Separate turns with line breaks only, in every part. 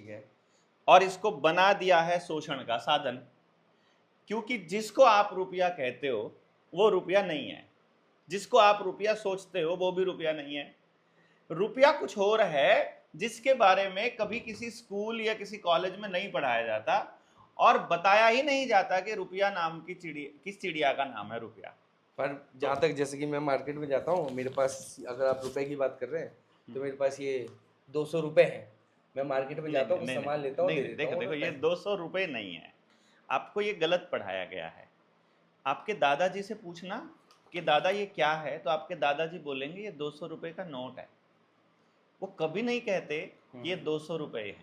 ठीक है।
और इसको बना दिया है शोषण का साधन, क्योंकि जिसको आप रुपया कहते हो वो रुपया नहीं है, जिसको आप रुपया सोचते हो वो भी रुपया नहीं है। रुपया कुछ और है जिसके बारे में कभी किसी स्कूल या किसी कॉलेज में नहीं पढ़ाया जाता और बताया ही नहीं जाता कि रुपया नाम की चिड़िया, किस चिड़िया का नाम है रुपया।
पर जहाँ तक जैसे कि मैं मार्केट में जाता हूँ, मेरे पास अगर आप रुपए की बात कर रहे हैं तो मेरे पास ये 200 रुपए हैं। मैं मार्केट में जाता हूँ, कुछ सामान लेता हूँ, दे देता
देखो
हूँ
देखो,
उन्हें
ये
पैसे।
200 रुपए नहीं है, आपको ये गलत पढ़ाया गया है। आपके दादाजी से पूछना कि दादा ये क्या है, तो आपके दादाजी बोलेंगे ये 200 रुपए का नोट है। वो कभी नहीं कहते कि ये 200 रुपए है,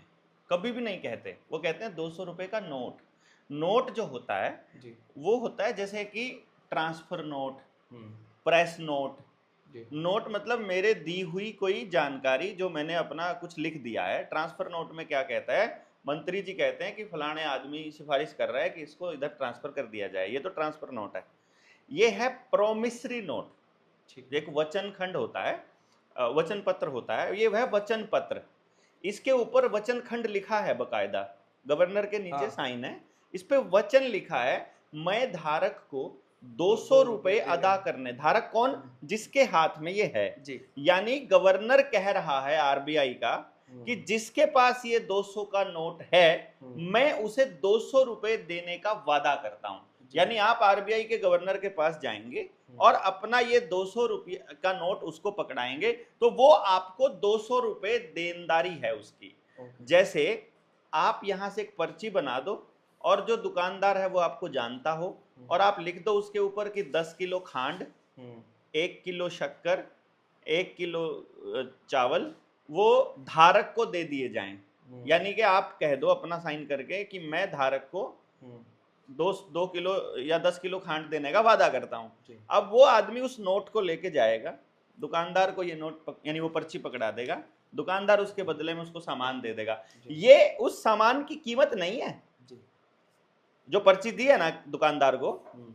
कभी भी नहीं कहते। वो कहते हैं 200 रुपए का नोट। नोट जो होता है
जी।
वो होता है जैसे कि transfer note,
hmm.
Press note.
जी।
नोट मतलब मेरे दी हुई कोई जानकारी जो मैंने अपना कुछ लिख दिया है। ट्रांसफर नोट में क्या कहता है, मंत्री जी कहते हैं कि फलाने आदमी सिफारिश कर रहा है कि इसको इधर ट्रांसफर कर दिया जाए, ये तो ट्रांसफर नोट है। ये है प्रोमिसरी नोट,
ठीक।
एक वचन खंड होता है, वचन पत्र होता है, ये वह वचन पत्र। इसके ऊपर वचन खंड लिखा है बकायदा, गवर्नर के नीचे
हाँ।
साइन है, इस पे वचन लिखा है मैं धारक को 200 रुपए अदा करने। धारक कौन, जिसके हाथ में ये है।
जी।
यानी गवर्नर कह रहा है आरबीआई का कि जिसके पास ये 200 का नोट है मैं उसे 200 रुपए देने का वादा करता हूं। यानी आप आरबीआई के गवर्नर के पास जाएंगे और अपना ये 200 रुपये का नोट उसको पकड़ाएंगे तो वो आपको 200 रुपए देनदारी है उसकी। जैसे आप यहां से एक पर्ची बना दो और जो दुकानदार है वो आपको जानता हो और आप लिख दो उसके ऊपर कि 10 किलो खांड, 1 किलो शक्कर, 1 किलो चावल वो धारक को दे दिए जाएं। यानी कि आप कह दो अपना साइन करके कि मैं धारक को 2 किलो या 10 किलो खांड देने का वादा करता हूं। अब वो आदमी उस नोट को लेके जाएगा, दुकानदार को ये नोट यानी वो पर्ची पकड़ा देगा, दुकानदार उसके बदले में उसको सामान दे देगा। ये उस सामान की कीमत नहीं है, जो पर्ची दी है ना दुकानदार को,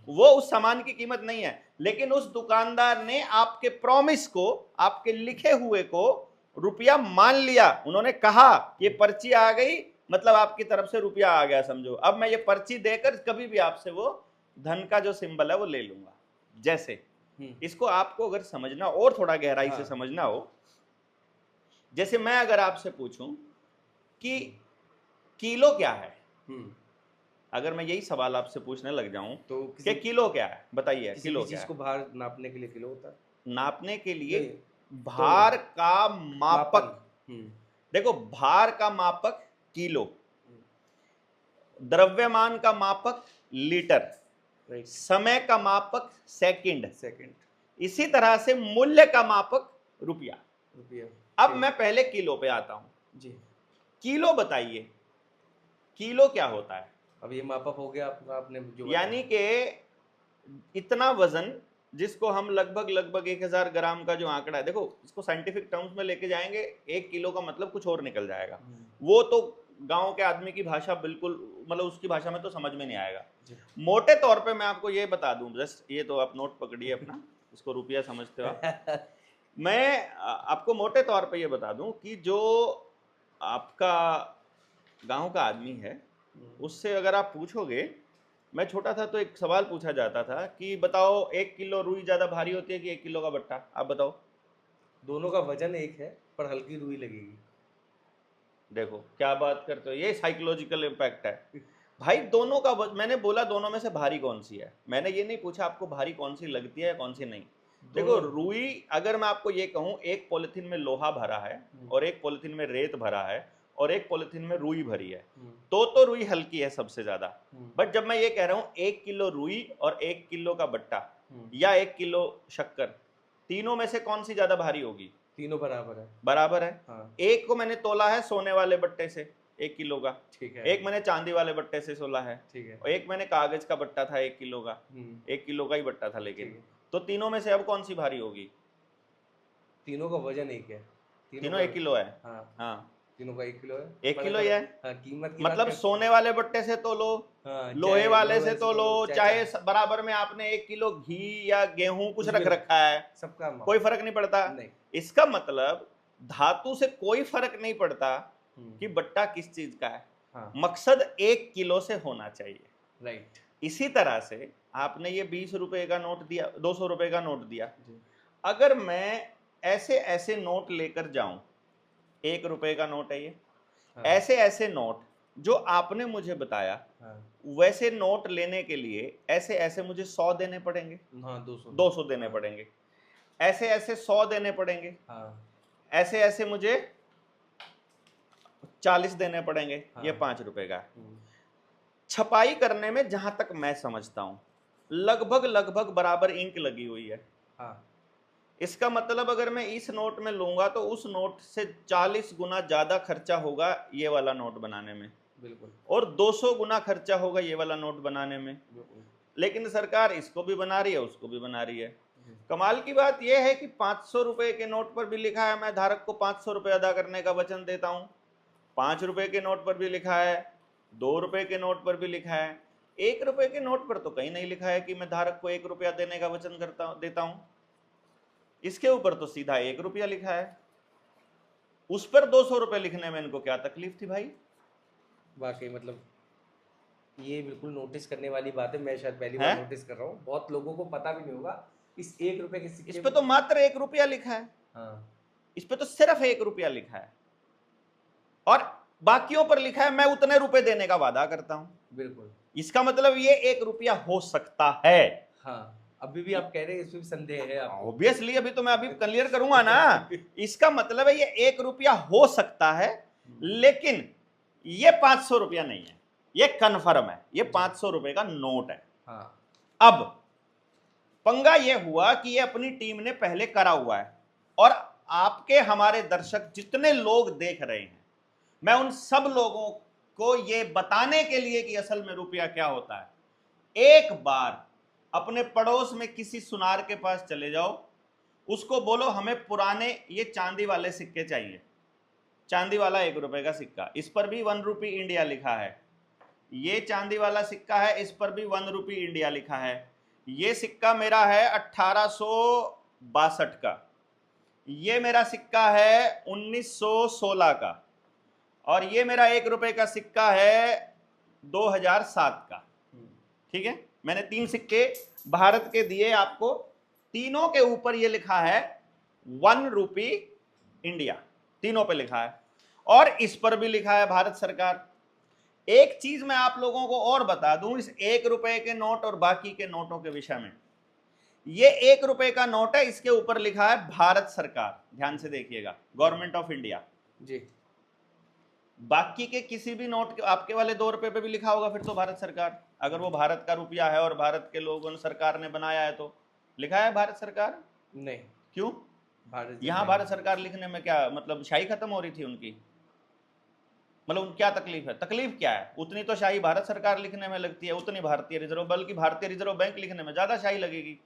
वो उस सामान की कीमत नहीं है, लेकिन उस दुकानदार ने आपके प्रॉमिस को, आपके लिखे हुए को रुपया मान लिया। उन्होंने कहा ये पर्ची आ गई मतलब आपकी तरफ से रुपया आ गया समझो, अब मैं ये पर्ची देकर कभी भी आपसे वो धन का जो सिंबल है वो ले लूंगा। जैसे इसको आपको अगर समझना और थोड़ा गहराई से समझना हो, जैसे मैं अगर आपसे पूछूं कि किलो क्या है, अगर मैं यही सवाल आपसे पूछने लग जाऊं तो कि किलो क्या है, बताइए किलो क्या है।
को भार नापने के लिए किलो होता है,
नापने के लिए भार का मापक। देखो भार का मापक किलो, द्रव्यमान का मापक लीटर, समय का मापक सेकंड, इसी तरह से मूल्य का मापक रुपया। अब मैं पहले किलो पे आता हूं जी। किलो बताइए, किलो क्या होता है।
अब ये मापक हो गया आपने जो
यानी कि इतना वजन जिसको हम लगभग 1000 ग्राम का जो आंकड़ा है, देखो इसको साइंटिफिक टर्म्स में लेके जाएंगे 1 किलो का मतलब कुछ और निकल जाएगा। वो तो गांव के आदमी की भाषा बिल्कुल, मतलब उसकी भाषा में तो समझ में नहीं आएगा। मोटे तौर पे मैं आपको ये बता दूं, जस्ट ये तो आप नोट पकड़िए अपना, इसको रुपया समझते हो आप। मैं आपको मोटे तौर पे ये बता दूं कि जो आपका गांव का आदमी है उससे अगर आप पूछोगे, मैं छोटा था तो एक सवाल पूछा जाता था कि बताओ 1 किलो रुई ज्यादा भारी होती है कि 1 किलो का बट्टा, आप बताओ।
दोनों का वजन एक है पर हल्की रुई लगेगी।
देखो क्या बात करते हो, ये साइकोलॉजिकल इम्पैक्ट है भाई। दोनों का मैंने बोला दोनों में से भारी कौन सी है, मैंने ये नहीं पूछा आपको भारी कौन सी लगती है कौन सी नहीं। देखो रुई, अगर मैं आपको ये कहूं एक पॉलिथीन में लोहा भरा है और एक पॉलिथीन में रेत भरा है और एक पॉलिथीन में रुई भरी है, तो रुई हल्की है सबसे ज्यादा। बट जब मैं ये कह रहा हूं 1 किलो रुई और 1 किलो का बट्टा या 1 किलो शक्कर, तीनों में से कौन सी ज्यादा भारी होगी।
तीनों बराबर है।
बराबर है। हाँ। एक को मैंने तोला है सोने वाले बट्टे से 1 किलो का, ठीक है। एक मैंने चांदी वाले बट्टे से तोला है, ठीक है। और एक मैंने कागज का बट्टा था 1 किलो का, 1 किलो का ही बट्टा था, लेकिन तो तीनों में से अब कौन सी भारी होगी।
तीनों का वजन एक है,
तीनों 1 किलो है। हाँ
तीनों का 1 किलो है,
1 किलो ही है।
कीमत
मतलब सोने वाले बट्टे से तो लो, लोहे वाले से तो लो, चाहे बराबर में आपने 1 किलो घी या गेहूं कुछ रख रखा है, सबका कोई फर्क नहीं पड़ता। नहीं। इसका मतलब धातु से कोई फर्क नहीं पड़ता कि बट्टा किस चीज का है।
हाँ।
मकसद 1 किलो से होना चाहिए।
राइट।
इसी तरह से आपने ये 20 रुपए का नोट दिया, 200 रुपए का नोट दिया,
जी।
अगर मैं ऐसे ऐसे नोट लेकर जाऊं, 1 रुपए का नोट है ये,
हाँ।
ऐसे ऐसे नोट जो आपने मुझे बताया,
हाँ।
वैसे नोट लेने के लिए ऐसे ऐसे मुझे 100 देने पड़ेंगे,
हाँ 200
200 देने पड़ेंगे, ऐसे ऐसे 100 देने पड़ेंगे,
हाँ।
ऐसे ऐसे मुझे 40 देने पड़ेंगे। ये
हाँ।
5 रुपए का है। छपाई करने में जहां तक मैं समझता हूं लगभग लगभग बराबर इंक लगी हुई है।
हाँ।
इसका मतलब अगर मैं इस नोट में लूंगा तो उस नोट से 40 गुना ज्यादा खर्चा होगा ये वाला नोट बनाने में,
बिल्कुल।
और 200 गुना खर्चा होगा ये वाला नोट बनाने में।
बिल्कुल।
लेकिन सरकार इसको भी बना रही है, उसको भी बना रही है। कमाल की बात यह है कि 500 रुपए के नोट पर भी लिखा है मैं धारक को 500 रुपए अदा करने का वचन देता हूं। 5 रुपए के नोट पर भी लिखा है, 2 रुपए के नोट पर भी लिखा है, 1 रुपए के नोट पर तो कहीं नहीं लिखा है कि मैं धारक को 1 रुपया देने का वचन देता हूं। इसके ऊपर तो सीधा 1 रुपया लिखा है, उस पर 200 रुपए लिखने में इनको क्या तकलीफ थी भाई?
वाकई मतलब ये बिल्कुल नोटिस करने वाली बात है। मैं शायद पहली बार नोटिस कर रहा हूँ, बहुत लोगों को पता भी नहीं होगा इस 1 रुपए के सिक्के।
इस पे तो मात्र 1 रुपया लिखा है।
हाँ।
इस पे तो सिर्फ 1 रुपया लिखा है, और बाकियों पर लिखा है मैं उतने रुपए देने का वादा करता हूं।
बिल्कुल।
इसका मतलब ये 1 रुपया हो सकता है।
हाँ। अभी भी आप कह रहे हैं इसमें भी संदेह है आपको?
ऑब्वियसली अभी तो मैं अभी क्लियर करूंगा ना। इसका मतलब है ये 1 रुपया हो सकता है, लेकिन ये 500 रुपया नहीं है, ये कन्फर्म है, ये 500 रुपए का नोट है।
हाँ।
अब पंगा ये हुआ कि ये अपनी टीम ने पहले करा हुआ है, और आपके हमारे दर्शक जितने लोग देख रहे हैं, मैं उन सब लोगों को ये बताने के लिए कि असल में रुपया क्या होता है, एक बार अपने पड़ोस में किसी सुनार के पास चले जाओ, उसको बोलो हमें पुराने ये चांदी वाले सिक्के चाहिए, चांदी वाला 1 रुपए का सिक्का, इस पर भी 1 रुपी इंडिया लिखा है। ये चांदी वाला सिक्का है, इस पर भी 1 रुपी इंडिया लिखा है। ये सिक्का मेरा है 1862 का, ये मेरा सिक्का है 1916 का, और ये मेरा 1 रुपए का सिक्का है 2007 का। ठीक है, मैंने 3 सिक्के भारत के दिए आपको, तीनों के ऊपर ये लिखा है 1 रुपी इंडिया, तीनों पे लिखा है, और इस पर भी लिखा है भारत सरकार। एक चीज मैं आप लोगों को और बता दूं इस 1 रुपए के नोट और बाकी के नोटों के विषय में। ये 1 रुपए का नोट है, इसके ऊपर लिखा है भारत सरकार, ध्यान से देखिएगा, गवर्नमेंट ऑफ इंडिया
जी।
बाकी के किसी भी नोट के, आपके वाले 2 रुपए पे भी लिखा होगा फिर तो भारत सरकार, अगर वो भारत का रुपया है और भारत के लोगों सरकार ने बनाया है तो लिखा है भारत सरकार।
नहीं।
क्यों?
भारत
यहां भारत सरकार लिखने में क्या मतलब शाही खत्म हो रही थी उनकी? मतलब क्या तकलीफ है? तकलीफ क्या है? उतनी तो शाही भारत सरकार लिखने में लगती है, उतनी भारतीय रिजर्व, बल्कि भारतीय रिजर्व बैंक लिखने में ज्यादा शाही लगेगी,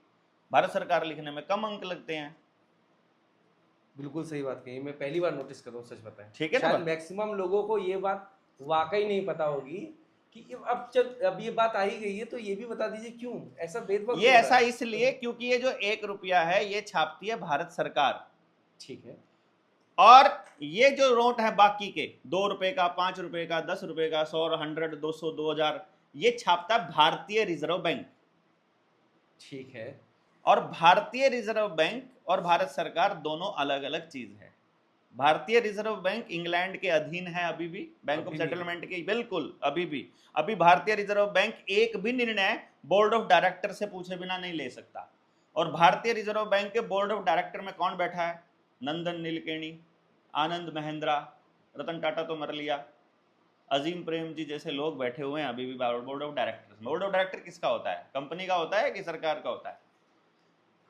भारत सरकार लिखने में कम अंक लगते हैं।
बिल्कुल सही बात कही, मैं पहली बार नोटिस कर रहा हूँ, सच बताएं।
ठीक है ना?
मैक्सिमम लोगों को ये बात वाकई नहीं पता होगी कि अब ये बात आ ही गई है तो ये भी बता दीजिए क्यों ऐसा भेदभाव।
ये ऐसा इसलिए क्योंकि ये जो 1 रुपया है ये छापती है भारत सरकार।
ठीक है।
और ये जो नोट है बाकी के 2 रुपए का, 5 रुपए का, 10 रुपए का, 100, 100, 200, 2000, ये छापता है भारतीय रिजर्व बैंक।
ठीक है।
और भारतीय रिजर्व बैंक और भारत सरकार दोनों अलग अलग चीज है। भारतीय रिजर्व बैंक इंग्लैंड के अधीन है अभी भी, बैंक ऑफ सेटलमेंट के, बिल्कुल अभी भी। अभी भारतीय रिजर्व बैंक एक भी निर्णय बोर्ड ऑफ डायरेक्टर से पूछे बिना नहीं ले सकता। और भारतीय रिजर्व बैंक के बोर्ड ऑफ डायरेक्टर में कौन बैठा है? नंदन नीलकेणी, आनंद महिंद्रा, रतन टाटा तो मर लिया, अजीम प्रेम जी जैसे लोग बैठे हुए हैं अभी भी board of director. Board of director किसका होता है? कंपनी का होता है कि सरकार का होता है?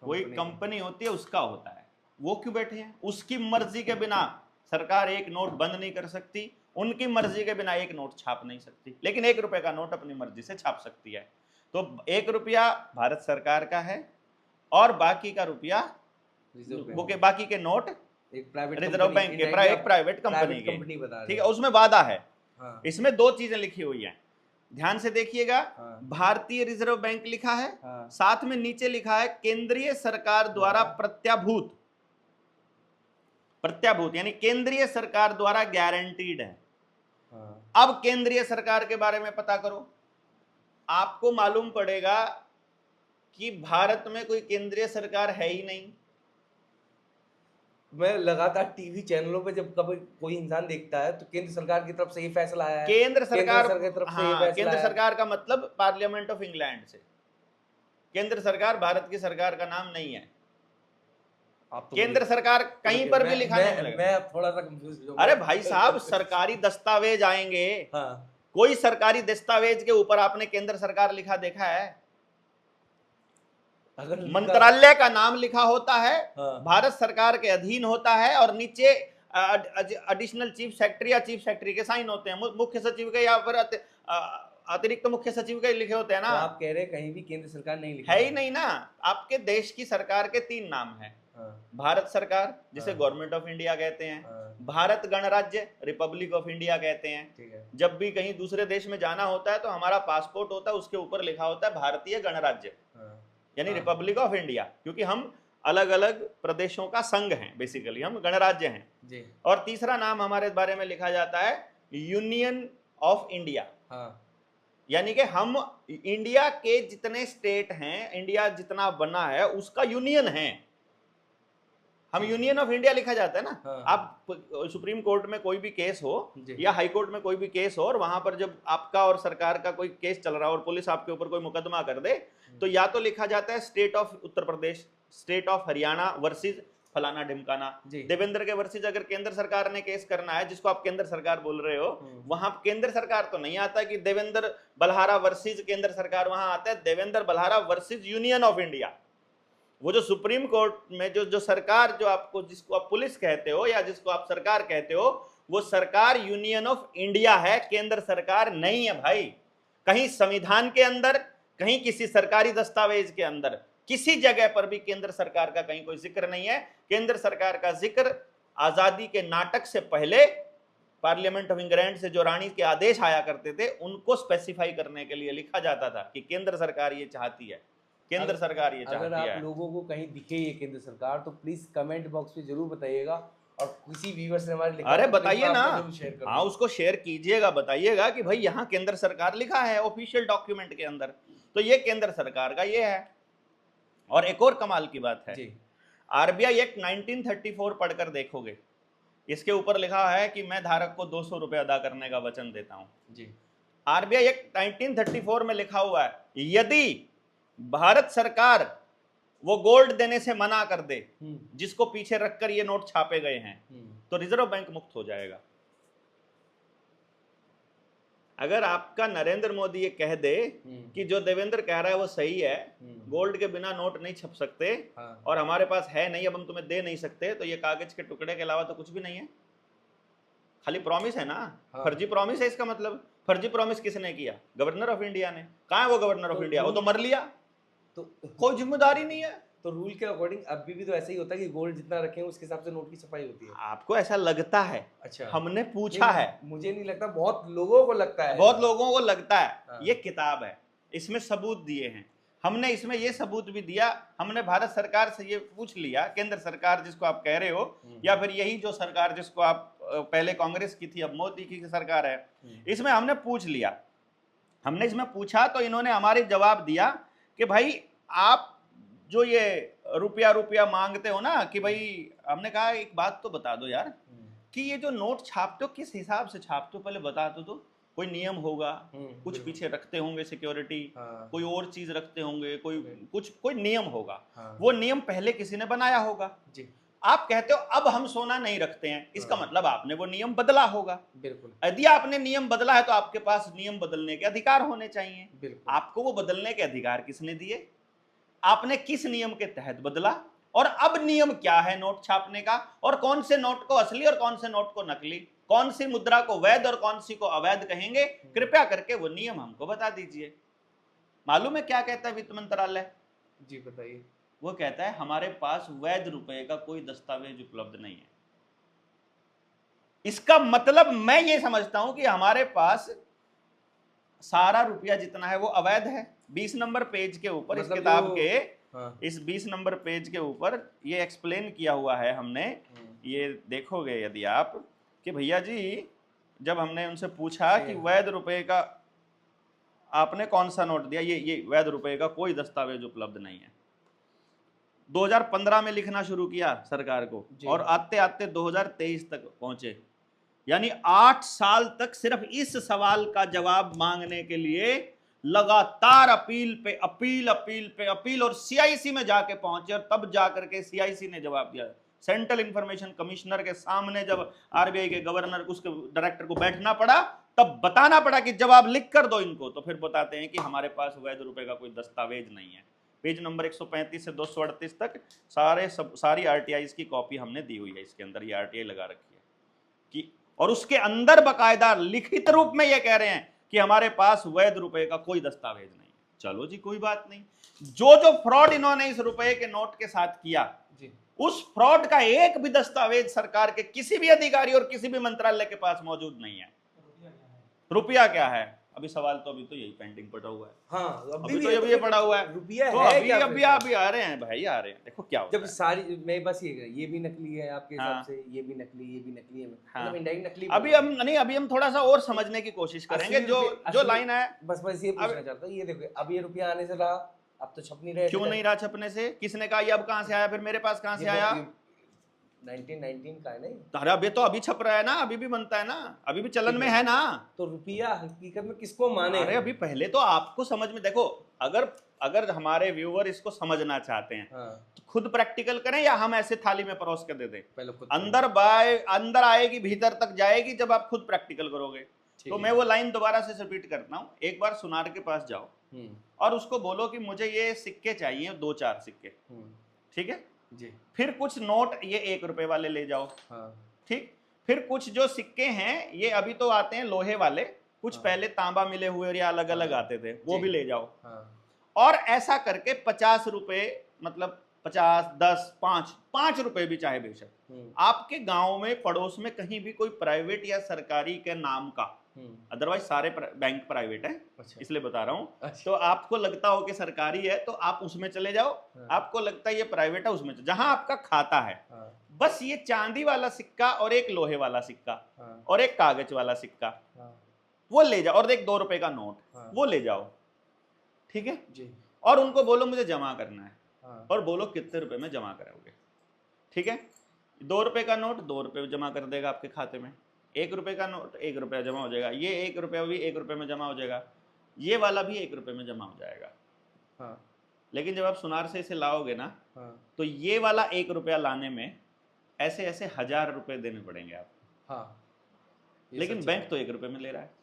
कोई कंपनी होती है उसका होता है। वो क्यों बैठे हैं? उसकी मर्जी के बिना सरकार एक नोट बंद नहीं कर सकती, उनकी मर्जी के बिना एक नोट छाप नहीं सकती, लेकिन 1 रुपए का नोट अपनी मर्जी से छाप सकती है। तो 1 रुपया भारत सरकार का है और बाकी का रुपया बाकी के नोट
एक प्राइवेट
रिजर्व बैंक के, एक प्राइवेट कंपनी के, ठीक है, उसमें वादा है।
हाँ।
इसमें 2 चीजें लिखी हुई हैं, ध्यान से देखिएगा।
हाँ।
भारतीय रिजर्व बैंक लिखा है।
हाँ।
साथ में नीचे लिखा है केंद्रीय सरकार द्वारा प्रत्याभूत यानी केंद्रीय सरकार द्वारा गारंटीड है।
हाँ।
अब केंद्रीय सरकार के बारे में पता करो, आपको मालूम पड़ेगा कि भारत में कोई केंद्रीय सरकार है ही नहीं।
मैं लगातार टीवी चैनलों पे जब कभी कोई इंसान देखता है तो केंद्र सरकार की तरफ से ये फैसला आया है,
केंद्र सरकार
की तरफ से ये
हाँ,
फैसला
केंद्र
आया है।
सरकार का मतलब पार्लियामेंट ऑफ इंग्लैंड से। केंद्र सरकार भारत की सरकार का नाम नहीं है।
आप तो
केंद्र सरकार कहीं पर भी लिखा नहीं मिलेगा।
मैं थोड़ा सा कंफ्यूज हूँ।
अरे भाई साहब, सरकारी दस्तावेज आएंगे,
हाँ।
कोई सरकारी दस्तावेज के ऊपर आपने केंद्र सरकार लिखा देखा है?
अगर
मंत्रालय का नाम लिखा होता है,
हाँ।
भारत सरकार के अधीन होता है, और नीचे एडिशनल चीफ सेक्रेटरी या चीफ सेक्रेटरी के साइन होते हैं, मुख्य सचिव के या फिर अतिरिक्त मुख्य सचिव के लिखे होते हैं ना।
तो आप कह रहे हैं कहीं भी केंद्र सरकार नहीं लिखा
है ही नहीं ना। आपके देश की सरकार के 3 नाम हैं।
हाँ।
भारत सरकार, जिसे
हाँ।
गवर्नमेंट ऑफ इंडिया कहते हैं,
हाँ।
भारत गणराज्य, रिपब्लिक ऑफ इंडिया कहते हैं।
ठीक है।
जब भी कहीं दूसरे देश में जाना होता है तो हमारा पासपोर्ट होता है, उसके ऊपर लिखा होता है भारतीय गणराज्य,
हाँ।
यानी
हाँ।
रिपब्लिक ऑफ इंडिया, क्योंकि हम अलग अलग प्रदेशों का संघ हैं, बेसिकली हम गणराज्य हैं
जी।
और तीसरा नाम हमारे बारे में लिखा जाता है यूनियन ऑफ इंडिया।
हाँ।
यानी कि हम इंडिया के जितने स्टेट हैं, इंडिया जितना बना है उसका यूनियन है, हम यूनियन ऑफ इंडिया लिखा जाता है ना।
हाँ।
आप सुप्रीम कोर्ट में कोई भी केस हो
जी।
या हाई कोर्ट में कोई भी केस हो और वहां पर जब आपका और सरकार का कोई केस चल रहा हो और पुलिस आपके ऊपर कोई मुकदमा कर दे तो या तो लिखा जाता है state of Uttar Pradesh, state of Haryana versus फलाना ढिमकाना।
जी।
देवेंद्र के वर्सेस अगर केंद्र सरकार ने केस करना है, जिसको आप केंद्र सरकार बोल रहे हो, वहां केंद्र सरकार तो नहीं आता कि देवेंद्र बल्हारा वर्सेस केंद्र सरकार, वहां आता है Devendra Balhara versus union of India. वो जो सुप्रीम कोर्ट में जो सरकार, जो आपको जिसको आप पुलिस कहते हो या जिसको आप सरकार कहते हो, वो सरकार यूनियन ऑफ इंडिया है, केंद्र सरकार नहीं है भाई। कहीं संविधान के अंदर, कहीं किसी सरकारी दस्तावेज के अंदर, किसी जगह पर भी केंद्र सरकार का कहीं कोई जिक्र नहीं है। केंद्र सरकार का जिक्र आजादी के नाटक से पहले पार्लियामेंट ऑफ इंग्लैंड से जो रानी के आदेश आया करते थे उनको स्पेसिफाई करने के लिए लिखा जाता था कि केंद्र सरकार ये चाहती है, केंद्र सरकार ये चाहती है।
अगर आप लोगों को कहीं दिखे ये केंद्र सरकार तो प्लीज कमेंट बॉक्स में जरूर बताइएगा, और किसी व्यूअर्स ने हमारे लिखा
अरे
तो please
बताइए
मैं
ना,
आपको जरूर शेयर करूंगा।
हाँ उसको शेयर कीजिएगा, बताइएगा कि भाई यहाँ केंद्र सरकार लिखा है ऑफिशियल डॉक्यूमेंट के अंदर, तो ये केंद्र सरकार का ये है। और एक और कमाल की बात है, आरबीआई एक्ट 1934 पढ़कर देखोगे, इसके ऊपर लिखा है कि मैं धारक को 200 रुपए अदा करने का वचन देता हूं जी। आरबीआई एक्ट 1934 में लिखा हुआ है, यदि भारत सरकार वो गोल्ड देने से मना कर दे जिसको पीछे रखकर ये नोट छापे गए हैं, तो रिजर्व बैंक मुक्त हो जाएगा। अगर आपका नरेंद्र मोदी ये कह दे कि जो देवेंद्र कह रहा है वो सही है, गोल्ड के बिना नोट नहीं छप सकते, और हमारे पास है नहीं, अब हम तुम्हें दे नहीं सकते, तो ये कागज के टुकड़े के अलावा तो कुछ भी नहीं है, खाली प्रॉमिस है ना। फर्जी प्रॉमिस है इसका मतलब। फर्जी प्रॉमिस किसने किया? गवर्नर ऑफ इंडिया ने। कहाँ है वो गवर्नर ऑफ इंडिया? वो तो मर लिया, तो कोई जिम्मेदारी नहीं है।
तो रूल के अकॉर्डिंग अभी भी तो ऐसा ही होता है कि गोल्ड जितना रखें उसके हिसाब से नोट की छपाई होती है।
आपको ऐसा लगता है?
अच्छा,
हमने पूछा है,
मुझे नहीं लगता, बहुत लोगों को लगता है,
बहुत लोगों को लगता है। ये किताब है, इसमें सबूत दिए हैं हमने, इसमें ये सबूत भी दिया हमने, भारत सरकार से ये पूछ लिया, केंद्र सरकार जिसको आप कह रहे हो, या फिर यही जो सरकार जिसको आप पहले कांग्रेस की थी अब मोदी की सरकार है, इसमें हमने पूछ लिया। हमने इसमें पूछा तो इन्होंने हमारे जवाब दिया कि भाई आप जो ये रुपया मांगते हो ना, कि भाई हमने कहा एक बात तो बता दो यार, कि ये जो नोट छापते हो किस हिसाब से छापते हो, पहले बता दो। तो कोई नियम होगा, कुछ पीछे रखते होंगे सिक्योरिटी, कोई और चीज रखते होंगे, कोई नियम होगा, वो नियम पहले किसी ने बनाया होगा जी। आप कहते हो अब हम सोना नहीं रखते हैं, इसका मतलब आपने वो नियम बदला होगा। बिल्कुल। यदि आपने नियम बदला है तो आपके पास नियम बदलने के अधिकार होने चाहिए। बिल्कुल। आपको वो बदलने के अधिकार किसने दिए? आपने किस नियम के तहत बदला? और अब नियम क्या है नोट छापने का, और कौन से नोट को असली और कौन से नोट को नकली, कौन सी मुद्रा को वैध और कौन सी को अवैध कहेंगे, कृपया करके वो नियम हमको बता दीजिए। मालूम है क्या कहता है वित्त मंत्रालय? जी बताइए। वो कहता है हमारे पास वैध रुपए का कोई दस्तावेज उपलब्ध नहीं है। इसका मतलब मैं ये समझता हूं कि हमारे पास सारा रुपया जितना है वो अवैध है। 20 नंबर पेज के ऊपर, मतलब इस किताब के इस 20 नंबर पेज के ऊपर ये एक्सप्लेन किया हुआ है हमने, ये देखोगे यदि आप कि भैया जी, जब हमने उनसे पूछा कि वैध रुपए का आपने कौन सा नोट दिया, ये वैध रुपए का कोई दस्तावेज उपलब्ध नहीं है। 2015 में लिखना शुरू किया सरकार को और आते आते 2023 तक पहुंचे, यानी 8 साल तक सिर्फ इस सवाल का जवाब मांगने के लिए लगातार अपील पे अपील, अपील पे अपील, और सीआईसी में जाके पहुंचे और तब जाकर के सीआईसी ने जवाब दिया। सेंट्रल इंफॉर्मेशन कमिश्नर के सामने जब आरबीआई के गवर्नर उसके डायरेक्टर को बैठना पड़ा, तब बताना पड़ा कि जवाब लिख कर दो इनको, तो फिर बताते हैं कि हमारे पास वैध रुपए का कोई दस्तावेज नहीं है। पेज नंबर 135 से 238 तक सारी आरटीआई की कॉपी हमने दी हुई है, इसके अंदर ये आरटीआई लगा रखी है कि, और उसके अंदर बकायदा लिखित रूप में ये कह रहे हैं कि हमारे पास वैध रुपए का कोई दस्तावेज नहीं। चलो जी, कोई बात नहीं। जो फ्रॉड इन्होंने इस रुपए के नोट के साथ किया जी, उस फ्रॉड का एक भी दस्तावेज सरकार के किसी भी अधिकारी और किसी भी मंत्रालय के पास मौजूद नहीं है। रुपया क्या है? अभी सवाल तो अभी यही पेंडिंग पड़ा हुआ है।
हाँ,
अभी तो ये पड़ा हुआ है,
रुपया
तो
है
अभी आ रहे हैं भाई, आ रहे हैं। देखो क्या
जब सारी मैं बस ये भी नकली है आपके हिसाब से, ये भी नकली है, मतलब इनडायरेक्ट नकली।
अभी हम थोड़ा सा और समझने की कोशिश करेंगे। जो लाइन है,
बस ये पूछना चाहता हूँ, ये देखो अब ये रुपया आने से रहा, अब तो छप नहीं रहे।
क्यों नहीं रहा छपने से? किसने कहा? ये अब कहाँ से आया? फिर मेरे पास कहाँ से आया?
1919 का है नहीं?
अरे अभी छप रहा है ना, अभी भी बनता है ना, अभी भी चलन में है ना।
तो रुपया हकीकत में किसको माने?
अरे अभी पहले तो आपको समझ में, देखो अगर हमारे व्यूअर इसको समझना चाहते हैं तो खुद प्रैक्टिकल करें या हम ऐसे थाली में परोस कर दे दें? अंदर आएगी, भीतर तक जाएगी जब आप खुद प्रैक्टिकल करोगे। तो मैं वो लाइन दोबारा से रिपीट करता हूँ। एक बार सुनार के पास जाओ और उसको बोलो कि मुझे ये सिक्के चाहिए, 2-4 सिक्के, ठीक है जी। फिर कुछ नोट ये 1 रुपए वाले ले जाओ, ठीक। फिर कुछ जो सिक्के हैं ये अभी तो आते हैं लोहे वाले, कुछ पहले तांबा मिले हुए और ये अलग अलग आते थे, वो भी ले जाओ। और ऐसा करके 50 रुपए, मतलब 50, 10, 5 रुपए भी चाहे बेशक, आपके गांव में पड़ोस में कहीं भी कोई प्राइवेट या सरकारी के नाम का, अदरवाइज सारे बैंक प्राइवेट हैं, इसलिए बता रहा हूं। तो आपको लगता हो कि सरकारी है तो आप उसमें चले जाओ, आपको लगता है ये प्राइवेट है उसमें, जहां आपका खाता है, बस ये चांदी वाला सिक्का और एक लोहे वाला सिक्का और एक कागज वाला सिक्का वो ले जाओ, और एक 2 रुपए का नोट वो ले जाओ, ठीक है जी। और उनको बोलो मुझे जमा करना है, और बोलो कितने रुपए में जमा कराओगे, ठीक है। 2 रुपए का नोट 2 रुपए जमा कर देगा आपके खाते में, 1 रुपए का नोट 1 रुपया जमा हो जाएगा, ये 1 रुपया भी 1 रुपए में जमा हो जाएगा, ये वाला भी 1 रुपए में जमा हो जाएगा। लेकिन जब आप सुनार से इसे लाओगे ना, तो ये वाला 1 रुपया लाने में ऐसे 1000 रुपए देने पड़ेंगे आप। लेकिन बैंक तो 1 रुपए में ले रहा है।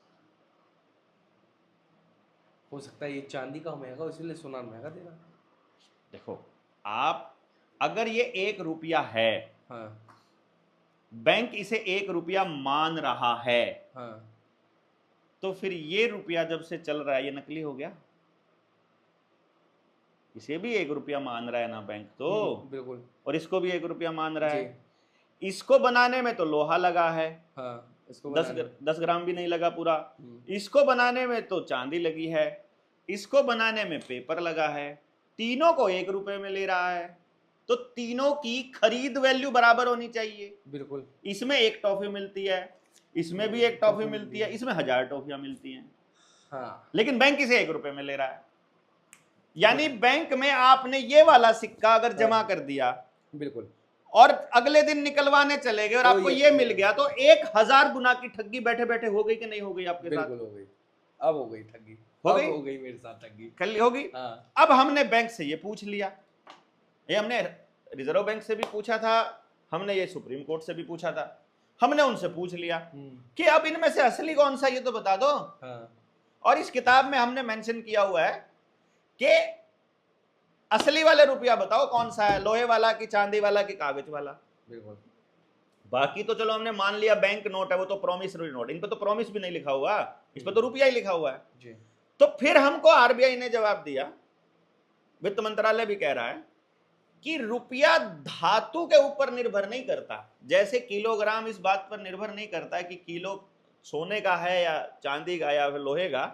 हो सकता है ये चांदी का महंगा, इसलिए सुनार महंगा दे रहा है।
देखो आप, अगर ये 1 रुपया है, बैंक इसे 1 रुपया मान रहा है, तो फिर ये रुपया जब से चल रहा है ये नकली हो गया। इसे भी 1 रुपया मान रहा है ना बैंक, तो
बिल्कुल,
और इसको भी 1 रुपया मान रहा है। इसको बनाने में तो लोहा लगा है, इसको 10 ग्राम भी नहीं लगा पूरा। इसको बनाने में तो चांदी लगी है, इसको बनाने में पेपर लगा है, तीनों को 1 रुपए में ले रहा है, तो तीनों की खरीद वैल्यू बराबर होनी चाहिए। बिल्कुल, इसमें 1 टॉफी मिलती है, इसमें भी 1 टॉफी मिलती है, इसमें 1000 टॉफियां मिलती हैं। लेकिन बैंक इसे 1 रुपए में ले रहा है। यानी बैंक में आपने ये वाला सिक्का अगर जमा कर दिया, बिल्कुल, और अगले दिन निकलवाने चले गए और आपको ये मिल गया, तो 1000 गुना की ठगी बैठे बैठे हो गई कि नहीं हो गई आपके साथ? बिल्कुल हो गई, अब हो गई ठगी, हो गई मेरे साथ ठगी, कल होगी। अब हमने बैंक से ये पूछ लिया, ये हमने रिजर्व बैंक से भी पूछा था, हमने ये सुप्रीम कोर्ट से भी पूछा था, हमने उनसे पूछ लिया कि अब इनमें से असली कौन सा ये तो बता दो। और इस किताब में हमने मेंशन किया हुआ है कि असली वाले रुपया बताओ कौन सा है, लोहे वाला कि चांदी वाला कि कागज वाला। बिल्कुल, बाकी तो चलो हमने मान लिया बैंक नोट है, वो तो प्रॉमिसरी नोट, इन पे तो प्रॉमिस भी नहीं लिखा हुआ, इस पे तो रुपया ही लिखा हुआ है जी। तो फिर हमको आरबीआई ने जवाब दिया, वित्त मंत्रालय भी कह रहा है कि रुपया धातु के ऊपर निर्भर नहीं करता, जैसे किलोग्राम इस बात पर निर्भर नहीं करता है कि किलो सोने का है या चांदी का या लोहे का,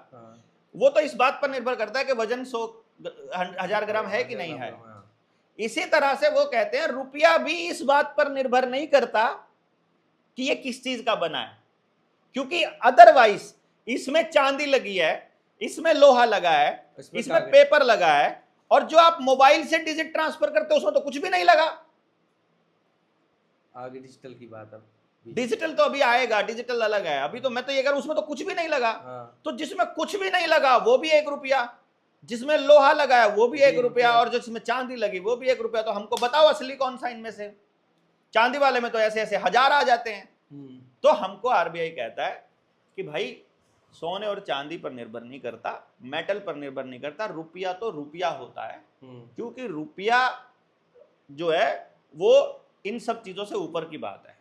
वो तो इस बात पर निर्भर करता है कि वजन 1000 ग्राम है कि नहीं है। इसी तरह से वो कहते हैं रुपया भी इस बात पर निर्भर नहीं करता कि ये किस चीज का बना है, क्योंकि अदरवाइज इसमें चांदी लगी है, इसमें लोहा लगा है, इसमें पेपर लगा है, और जो आप मोबाइल से डिजिट ट्रांसफर करते हो उसमें तो कुछ भी नहीं लगा।
आगे डिजिटल की बात, अब
डिजिटल तो अभी आएगा, डिजिटल अलग है, अभी तो मैं तो ये कह रहा हूं उसमें तो कुछ भी नहीं लगा। तो जिसमें कुछ भी नहीं लगा वो भी 1 रुपया, जिसमें लोहा लगा है वो भी 1 रुपया, और जिसमें चांदी लगी वो भी 1 रुपया। तो हमको बताओ असली कौन सा इनमें से? चांदी वाले में तो ऐसे ऐसे हजार आ जाते हैं। तो हमको आरबीआई कहता है कि भाई सोने और चांदी पर निर्भर नहीं करता, मेटल पर निर्भर नहीं करता, रुपया तो रुपया होता है, क्योंकि रुपया जो है वो इन सब चीजों से ऊपर की बात है।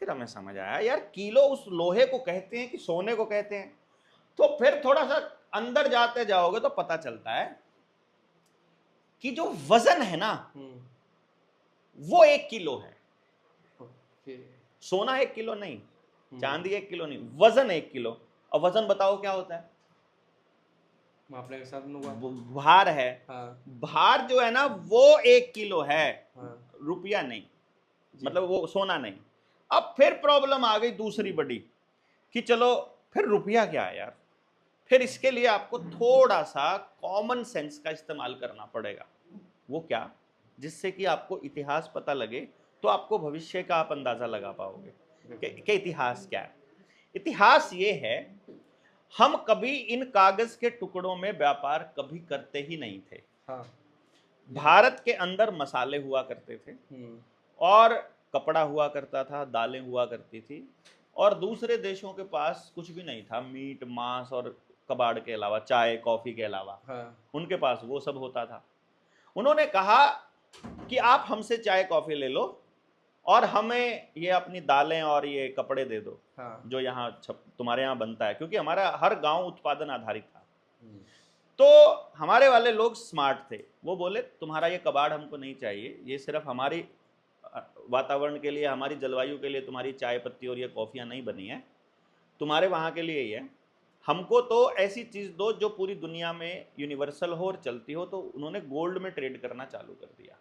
फिर हमें समझ आया यार किलो उस लोहे को कहते हैं कि सोने को कहते हैं। तो फिर थोड़ा सा अंदर जाते जाओगे तो पता चलता है कि जो वजन है ना वो 1 किलो है। सोना 1 किलो नहीं, चांदी 1 किलो नहीं, वजन 1 किलो। और वजन बताओ क्या होता है?
मापने के साथ
भार है। भार जो है ना वो 1 किलो है, रुपया नहीं, मतलब वो सोना नहीं। अब फिर प्रॉब्लम आ गई दूसरी बड़ी कि चलो फिर रुपया क्या है यार? फिर इसके लिए आपको थोड़ा सा कॉमन सेंस का इस्तेमाल करना पड़ेगा। वो क्या? जिससे कि आपको इतिहास पता लगे, तो आपको भविष्य का आप अंदाजा लगा पाओगे कि इतिहास क्या है। इतिहास ये है, हम कभी इन कागज के टुकड़ों में व्यापार कभी करते ही नहीं थे। भारत के अंदर मसाले हुआ करते थे, और कपड़ा हुआ करता था, दालें हुआ करती थी, और दूसरे देशों के पास कुछ भी नहीं था, मीट मांस और कबाड़ के अलावा, चाय कॉफी के अलावा। उनके पास वो सब होता था। उन्होंने कहा कि आप हमसे चाय कॉफी ले लो और हमें ये अपनी दालें और ये कपड़े दे दो, जो यहाँ तुम्हारे यहाँ बनता है, क्योंकि हमारा हर गांव उत्पादन आधारित था। तो हमारे वाले लोग स्मार्ट थे, वो बोले तुम्हारा ये कबाड़ हमको नहीं चाहिए, ये सिर्फ हमारी वातावरण के लिए, हमारी जलवायु के लिए तुम्हारी चाय पत्ती और ये कॉफियाँ नहीं बनी है, तुम्हारे वहाँ के लिए ही है। हमको तो ऐसी चीज़ दो जो पूरी दुनिया में यूनिवर्सल हो और चलती हो। तो उन्होंने गोल्ड में ट्रेड करना चालू कर दिया,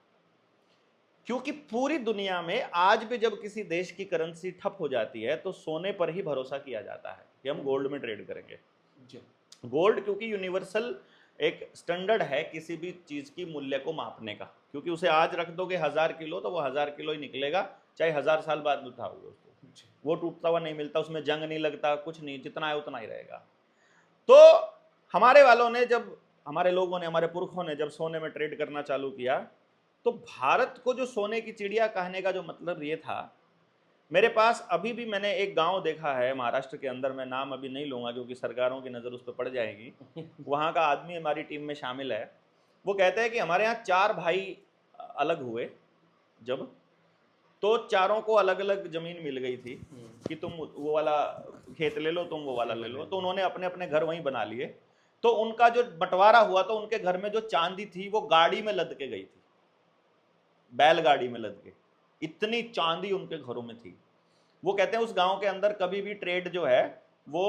क्योंकि पूरी दुनिया में आज भी जब किसी देश की करेंसी ठप हो जाती है तो सोने पर ही भरोसा किया जाता है कि हम गोल्ड में ट्रेड करेंगे। गोल्ड क्योंकि यूनिवर्सल एक स्टैंडर्ड है किसी भी चीज़ की मूल्य को मापने का, क्योंकि उसे आज रख दोगे 1000 किलो तो वो 1000 किलो ही निकलेगा, चाहे 1000 साल बाद उठाओगे उसको, वो टूटता हुआ नहीं मिलता, उसमें जंग नहीं लगता, कुछ नहीं, जितना है उतना ही रहेगा। तो हमारे वालों ने जब, हमारे लोगों ने, हमारे पुरखों ने जब सोने में ट्रेड करना चालू किया, तो भारत को जो सोने की चिड़िया कहने का जो मतलब ये था, मेरे पास अभी भी मैंने एक गांव देखा है महाराष्ट्र के अंदर, मैं नाम अभी नहीं लूंगा क्योंकि सरकारों की नज़र उस पर पड़ जाएगी। वहाँ का आदमी हमारी टीम में शामिल है, वो कहते हैं कि हमारे यहाँ 4 भाई अलग हुए जब, तो चारों को अलग अलग जमीन मिल गई थी कि तुम वो वाला खेत ले लो, तुम वो वाला ले लो, तो उन्होंने अपने अपने घर वहीं बना लिए। तो उनका जो बंटवारा हुआ तो उनके घर में जो चांदी थी वो गाड़ी में लद के गई थी, बैलगाड़ी में लद के, इतनी चांदी उनके घरों में थी। वो कहते हैं उस गांव के अंदर कभी भी ट्रेड जो है वो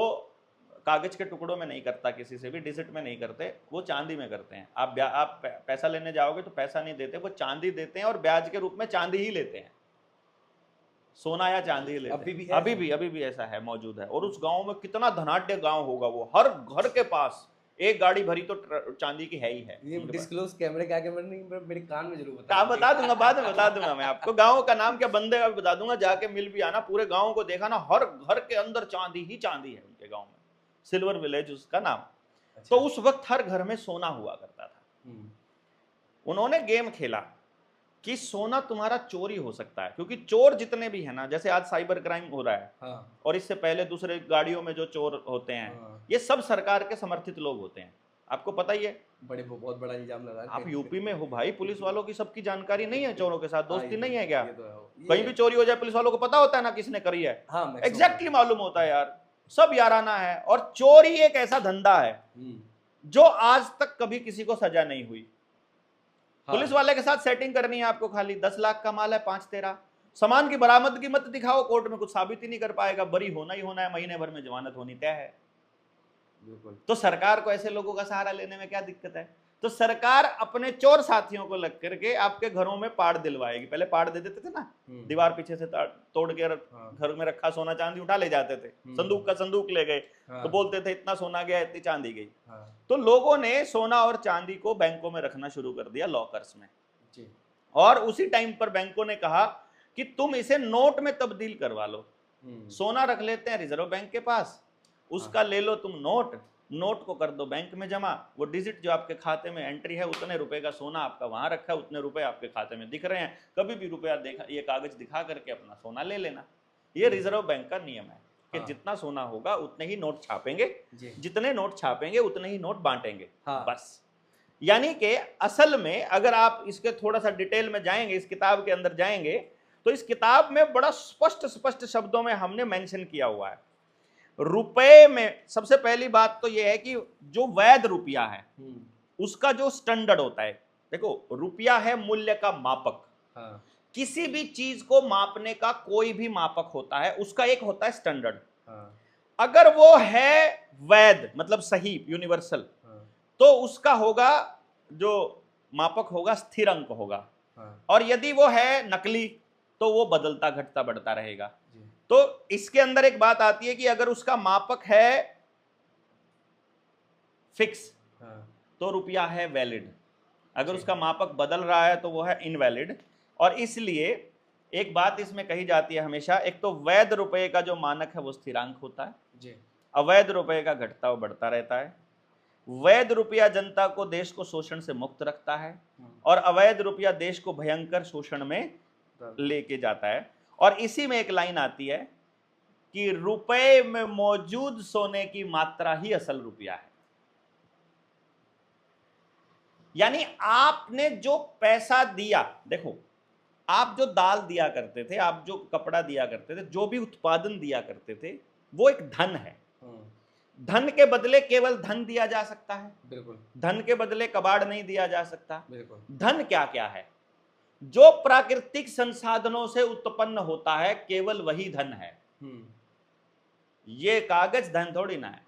कागज के टुकड़ों में नहीं करता, किसी से भी डिजिट में नहीं करते, वो चांदी में करते हैं। आप पैसा लेने जाओगे तो पैसा नहीं देते, वो चांदी देते हैं और ब्याज के रूप में चांदी ही लेते हैं, सोना या चांदी लेते हैं। अभी भी ऐसा है, मौजूद है। और उस गांव में कितना धनाढ्य गांव होगा वो, हर घर के पास एक गाड़ी भरी तो चांदी की है ही है।
ये डिस्क्लोज कैमरे के आगे मेरे कान में जरूर
बता दूंगा, बाद में बता दूंगा मैं आपको। गांव का नाम क्या, बंदे का भी बता दूंगा, जाके मिल भी आना। पूरे गांव को देखा ना, हर घर के अंदर चांदी ही चांदी है उनके गांव में, सिल्वर विलेज उसका नाम। अच्छा। तो उस वक्त हर घर में सोना हुआ करता था। उन्होंने गेम खेला कि सोना तुम्हारा चोरी हो सकता है, क्योंकि चोर जितने भी है ना, जैसे आज साइबर क्राइम हो रहा है, और इससे पहले दूसरे गाड़ियों में जो चोर होते हैं, ये सब सरकार के समर्थित लोग होते हैं, आपको पता ही है।
बहुत बड़ा इल्जाम लगा है।
आप यूपी में हो भाई, पुलिस वालों की सबकी जानकारी नहीं है, चोरों के साथ दोस्ती नहीं है क्या? कहीं भी चोरी हो जाए पुलिस वालों को पता होता है ना किसने करी है, एग्जैक्टली मालूम होता है यार, सब याराना है। और चोरी एक ऐसा धंधा है जो आज तक कभी किसी को सजा नहीं हुई। पुलिस वाले के साथ सेटिंग करनी है आपको, खाली 10 लाख का माल है 5-13, सामान की बरामदगी मत दिखाओ, कोर्ट में कुछ साबित ही नहीं कर पाएगा, बरी होना ही होना है, महीने भर में जमानत होनी तय है। तो सरकार को ऐसे लोगों का सहारा लेने में क्या दिक्कत है? तो सरकार अपने चोर साथियों को लग करके आपके घरों में पाड़ दिलवाएगी। पहले पाड़ दे देते थे ना, दीवार पीछे से तोड़ के घर में रखा सोना चांदी उठा ले जाते थे, संदूक का संदूक ले गए, तो बोलते थे इतना सोना गया, इतनी चांदी गई। तो लोगों ने सोना और चांदी को बैंकों में रखना शुरू कर दिया, लॉकर्स में। और उसी टाइम पर बैंकों ने कहा कि तुम इसे नोट में तब्दील करवा लो, सोना रख लेते हैं रिजर्व बैंक के पास, उसका ले लो तुम नोट को कर दो बैंक में जमा, वो डिजिट जो आपके खाते में एंट्री है, उतने रुपए का सोना आपका वहां रखा है, उतने रुपए आपके खाते में दिख रहे हैं, कभी भी रुपया देखा, ये कागज दिखा करके अपना सोना ले लेना। ये रिजर्व बैंक का नियम है कि जितना सोना होगा उतने ही नोट छापेंगे, जितने नोट छापेंगे उतने ही नोट बांटेंगे। बस, यानी कि असल में अगर आप इसके थोड़ा सा डिटेल में जाएंगे, इस किताब के अंदर जाएंगे, तो इस किताब में बड़ा स्पष्ट शब्दों में हमने मेंशन किया हुआ है। रुपए में सबसे पहली बात तो यह है कि जो वैध रुपया है उसका जो स्टैंडर्ड होता है, देखो रुपया है मूल्य का मापक। किसी भी चीज को मापने का कोई भी मापक होता है, उसका एक होता है स्टैंडर्ड। अगर वो है वैध मतलब सही, यूनिवर्सल, तो उसका होगा जो मापक होगा स्थिर अंक होगा। और यदि वो है नकली तो वो बदलता घटता बढ़ता रहेगा। तो इसके अंदर एक बात आती है कि अगर उसका मापक है फिक्स तो रुपया है वैलिड, अगर उसका मापक बदल रहा है तो वो है इनवैलिड। और इसलिए एक बात इसमें कही जाती है हमेशा, एक तो वैध रुपये का जो मानक है वो स्थिरांक होता है, अवैध रुपये का घटता व बढ़ता रहता है। वैध रुपया जनता को, देश को शोषण से मुक्त रखता है, और अवैध रुपया देश को भयंकर शोषण में लेके जाता है। और इसी में एक लाइन आती है कि रुपए में मौजूद सोने की मात्रा ही असल रुपया है। यानी आपने जो पैसा दिया, देखो आप जो दाल दिया करते थे, आप जो कपड़ा दिया करते थे, जो भी उत्पादन दिया करते थे, वो एक धन है। धन के बदले केवल धन दिया जा सकता है, बिल्कुल। धन के बदले कबाड़ नहीं दिया जा सकता, बिल्कुल। धन क्या क्या है? जो प्राकृतिक संसाधनों से उत्पन्न होता है केवल वही धन है। ये कागज धन थोड़ी ना है।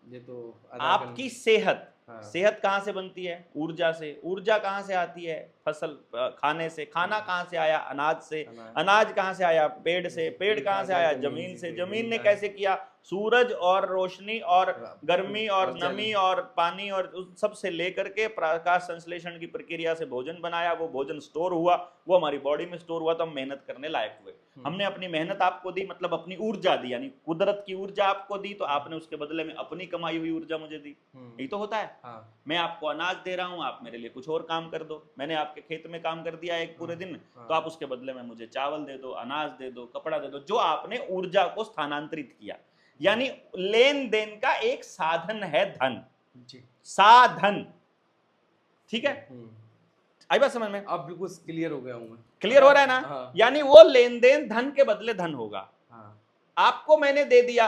ये तो आपकी सेहत, सेहत कहां से बनती है? ऊर्जा से। ऊर्जा कहां से आती है? फसल खाने से। खाना कहां से आया? अनाज से। अनाज कहां से आया? पेड़ से। पेड़ कहां से आया? जमीन से। जमीन ने कैसे किया? सूरज और रोशनी और गर्मी और नमी और पानी और सब से लेकर के प्रकाश संश्लेषण की प्रक्रिया से भोजन बनाया, वो भोजन स्टोर हुआ, वो हमारी बॉडी में स्टोर हुआ, तो हम मेहनत करने लायक हुए। हमने अपनी मेहनत आपको दी, मतलब अपनी ऊर्जा दी, यानी कुदरत की ऊर्जा आपको दी, तो आपने उसके बदले में अपनी कमाई हुई ऊर्जा मुझे दी। यही तो होता है। मैं आपको अनाज दे रहा हूँ, आप मेरे लिए कुछ और काम कर दो। मैंने आपके खेत में काम कर दिया एक पूरे दिन, तो आप उसके बदले में मुझे चावल दे दो, अनाज दे दो, कपड़ा दे दो, जो आपने ऊर्जा को स्थानांतरित किया। यानी लेन देन का एक साधन है धन, साधन। ठीक है, आई बात समझ में?
अब बिल्कुल क्लियर हो गया हूं मैं।
क्लियर हो रहा है ना? यानी वो लेन देन धन के बदले धन होगा। आपको मैंने दे दिया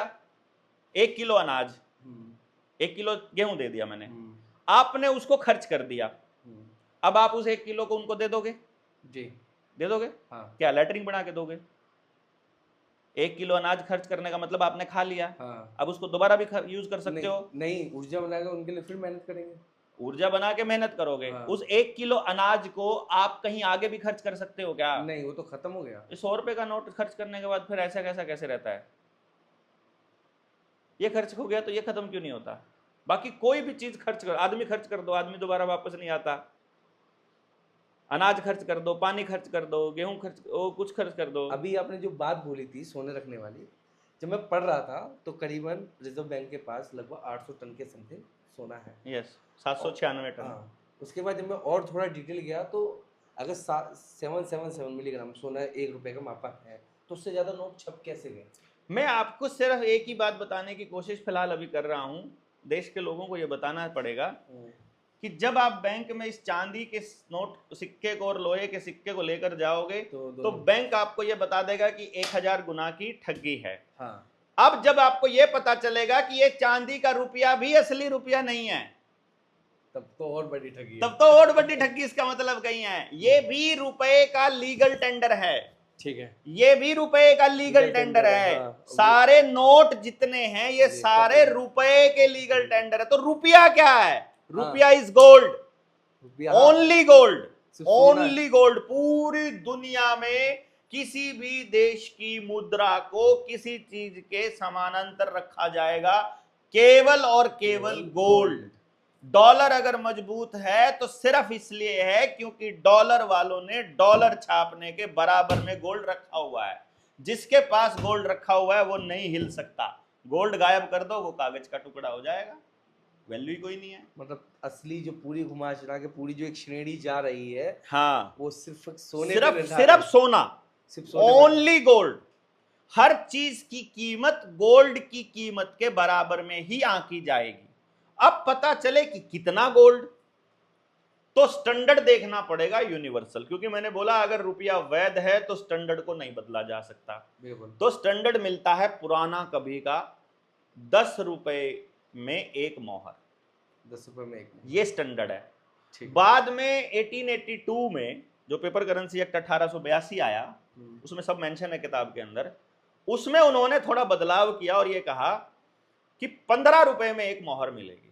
1 किलो अनाज, 1 किलो गेहूं दे दिया मैंने, आपने उसको खर्च कर दिया। अब आप उस 1 किलो को उनको दे दोगे? जी दे दोगे। क्या लैटरिन बना के दोगे? 1 किलो अनाज खर्च करने का मतलब आपने खा लिया। अब उसको दोबारा भी यूज कर सकते हो।
नहीं, ऊर्जा बनाकर उनके लिए फिर मेहनत करेंगे।
ऊर्जा बना के मेहनत करोगे। उस 1 किलो अनाज को आप कहीं आगे भी खर्च कर सकते हो क्या?
नहीं, वो तो खत्म हो गया।
100 रुपए का नोट खर्च करने के बाद फिर ऐसा कैसे रहता है? ये खर्च हो गया तो ये खत्म क्यों नहीं होता? बाकी कोई भी चीज खर्च कर, आदमी खर्च कर दो, आदमी दोबारा वापस नहीं आता। अनाज खर्च कर दो, पानी खर्च कर दो, गेहूं खर्च, कुछ खर्च कर दो।
अभी आपने जो बात बोली थी सोने रखने वाली, जब मैं पढ़ रहा था तो करीबन रिजर्व बैंक के पास लगभग 800 टन के समथिंग सोना है।
Yes, 796 ton.
उसके बाद जब मैं और थोड़ा डिटेल गया तो अगर 777 मिलीग्राम सोना 1 रुपए का मापक है तो उससे ज्यादा नोट छप कैसे गए?
मैं आपको सिर्फ एक ही बात बताने की कोशिश फिलहाल अभी कर रहा हूँ। देश के लोगों को यह बताना पड़ेगा कि जब आप बैंक में इस चांदी के नोट, सिक्के को और लोहे के सिक्के को लेकर जाओगे तो बैंक आपको यह बता देगा कि 1000 गुना की ठगी है। अब जब आपको यह पता चलेगा कि ये चांदी का रुपया भी असली रुपया नहीं है,
तब तो और बड़ी ठगी है।
तब तो और बड़ी ठगी। इसका मतलब कहीं है ये भी रुपए का लीगल टेंडर है।
ठीक है,
ये भी रुपए का लीगल टेंडर है। सारे नोट जितने हैं ये सारे रुपए के लीगल टेंडर है। तो रुपया क्या है? रुपया इज गोल्ड। ओनली गोल्ड,
सिर्फ सोना है।
Only gold. पूरी दुनिया में किसी भी देश की मुद्रा को किसी चीज के समानांतर रखा जाएगा, केवल और केवल गोल्ड। डॉलर अगर मजबूत है तो सिर्फ इसलिए है क्योंकि डॉलर वालों ने डॉलर छापने के बराबर में गोल्ड रखा हुआ है। जिसके पास गोल्ड रखा हुआ है वो नहीं हिल सकता। गोल्ड गायब कर दो वो कागज का टुकड़ा हो जाएगा, वैल्यू ही कोई नहीं है।
मतलब असली जो पूरी घुमा चला के पूरी जो एक श्रेणी जा रही है,
हाँ,
वो सिर्फ सोने पे
सिर्फ
निर्धारित
सिर्फ सोना,
सिर्फ सोने पे।
Only gold. हर चीज की कीमत गोल्ड की कीमत के बराबर में ही आंकी जाएगी। अब पता चले कि कितना गोल्ड, तो स्टैंडर्ड देखना पड़ेगा यूनिवर्सल, क्योंकि मैंने बोला अगर रुपया वैध है तो स्टैंडर्ड को नहीं बदला जा सकता।
बिल्कुल।
तो स्टैंडर्ड मिलता है पुराना कभी का 10 रुपए में एक मोहर,
10 रुपए में एक।
ये स्टैंडर्ड है।
ठीक।
बाद में 1882 में जो पेपर करेंसी एक्ट 1882 आया, उसमें सब मेंशन है किताब के अंदर, उसमें उन्होंने थोड़ा बदलाव किया और ये कहा कि 15 रुपए में एक मोहर मिलेगी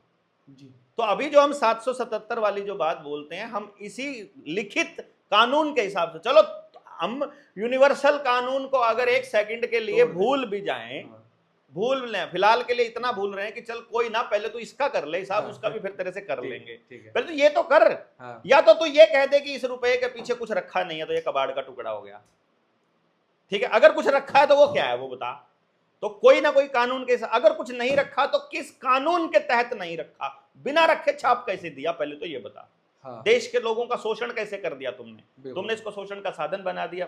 जी।
तो अभी जो हम 777 वाली जो बात बोलते हैं, हम इसी लिखित कानून के हिसाब से, चलो हम यूनिवर्सल कानून को अगर एक सेकंड के लिए भूल भी जाएं, भूल लें, फिलहाल के लिए इतना भूल रहे हैं कि चल कोई ना, पहले तो इसका कर ले हिसाब, उसका भी फिर तेरे से कर लेंगे, पहले तो ये तो कर। या तो तू ये कह दे कि इस रुपए के पीछे कुछ रखा नहीं है तो ये कबाड़ का टुकड़ा हो गया, ठीक है। अगर कुछ रखा है तो वो क्या है वो बता। तो कोई ना कोई कानून के साथ, अगर कुछ नहीं रखा तो किस कानून के तहत नहीं रखा, बिना रखे छाप कैसे दिया, पहले तो ये बता। हाँ। देश के लोगों का शोषण कैसे कर दिया तुमने इसको शोषण का साधन बना दिया।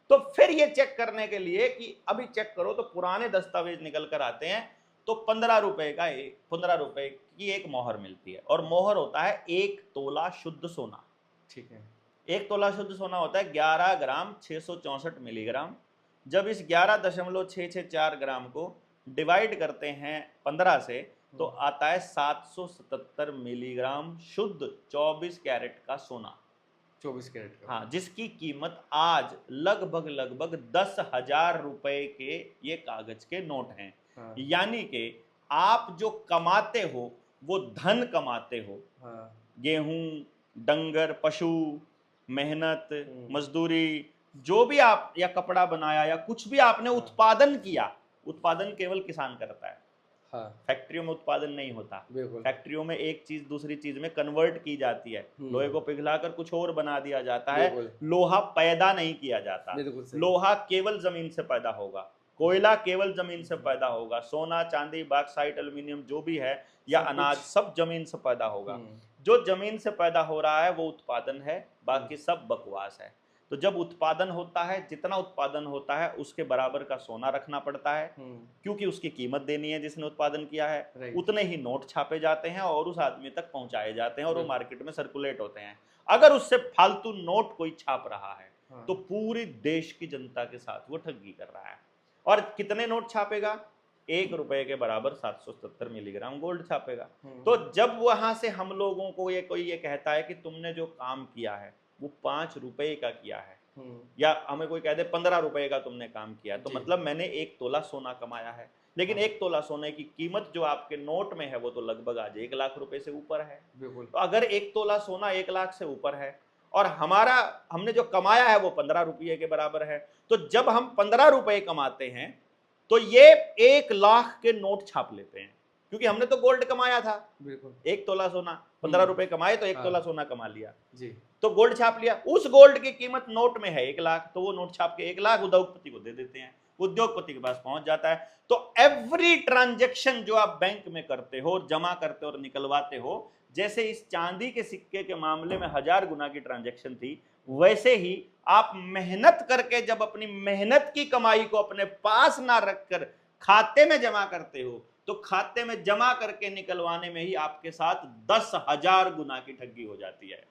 तो फिर ये चेक करने के लिए कि अभी चेक करो तो पुराने दस्तावेज निकल कर आते हैं तो 15 रुपए की एक मोहर मिलती है, और मोहर होता है 1 तोला शुद्ध सोना, ठीक है। 1 तोला शुद्ध सोना होता है 11 ग्राम 664 मिलीग्राम। जब इस 11.664 ग्राम को डिवाइड करते हैं 15 से तो आता है 777 मिलीग्राम शुद्ध 24 कैरेट का सोना, 24 कैरेट का। हाँ, जिसकी कीमत आज लगभग 10,000 रुपए के ये कागज के नोट हैं। हाँ। यानी कि आप जो कमाते हो वो धन कमाते हो। हाँ। गेहूं, डंगर, पशु, मेहनत, मजदूरी, जो भी आप, या कपड़ा बनाया या कुछ भी आपने उत्पादन किया, उत्पादन केवल किसान करता है। हाँ। फैक्ट्रियों में उत्पादन नहीं होता। फैक्ट्रियों में एक चीज दूसरी चीज में कन्वर्ट की जाती है, लोहे को पिघलाकर कुछ और बना दिया जाता है। लोहा पैदा नहीं किया जाता, लोहा केवल जमीन से पैदा होगा, कोयला केवल जमीन से पैदा होगा, सोना, चांदी, बॉक्साइट, एल्युमिनियम जो भी है, या अनाज, सब जमीन से पैदा होगा। जो जमीन से पैदा हो रहा है वो उत्पादन है, बाकी सब बकवास है। तो जब उत्पादन होता है, जितना उत्पादन होता है उसके बराबर का सोना रखना पड़ता है, क्योंकि उसकी कीमत देनी है जिसने उत्पादन किया है। उतने ही नोट छापे जाते हैं और उस आदमी तक पहुंचाए जाते हैं और वो मार्केट में सर्कुलेट होते हैं। अगर उससे फालतू नोट कोई छाप रहा है तो पूरी देश की जनता के साथ वो ठगी कर रहा है। और कितने नोट छापेगा? 1 रुपए के बराबर 777 मिलीग्राम गोल्ड छापेगा। तो जब वहां से हम लोगों को कोई ये कहता है कि तुमने जो काम किया है वो 5 रुपए का किया है, या हमें कोई कह दे 15 रुपए का तुमने काम किया, तो मतलब मैंने 1 तोला सोना कमाया है। लेकिन 1 तोला सोने की कीमत जो आपके नोट में है वो तो लगभग आज 1 लाख रुपए से ऊपर है। तो अगर 1 तोला सोना 1 लाख से ऊपर है और हमने जो कमाया है वो 15 रुपये के बराबर है, तो जब हम 15 रुपए कमाते हैं तो ये 1 लाख के नोट छाप लेते हैं, क्योंकि हमने तो गोल्ड कमाया था। बिल्कुल। 1 तोला सोना, 15 रुपए कमाए तो 1 तोला सोना कमा लिया जी, तो गोल्ड छाप लिया। उस गोल्ड की कीमत नोट में है 1 लाख, तो वो नोट छाप के 1 लाख उद्योगपति को दे देते हैं, उद्योगपति के पास पहुंच जाता है। तो एवरी ट्रांजैक्शन जो आप बैंक में करते हो, जमा करते हो और निकलवाते हो, जैसे इस चांदी के सिक्के के मामले में 1000 गुना की ट्रांजैक्शन थी, वैसे ही आप मेहनत करके जब अपनी मेहनत की कमाई को अपने पास ना रखकर खाते में जमा करते हो, तो खाते में जमा करके निकलवाने में ही आपके साथ 10,000 गुना की ठगी हो जाती है।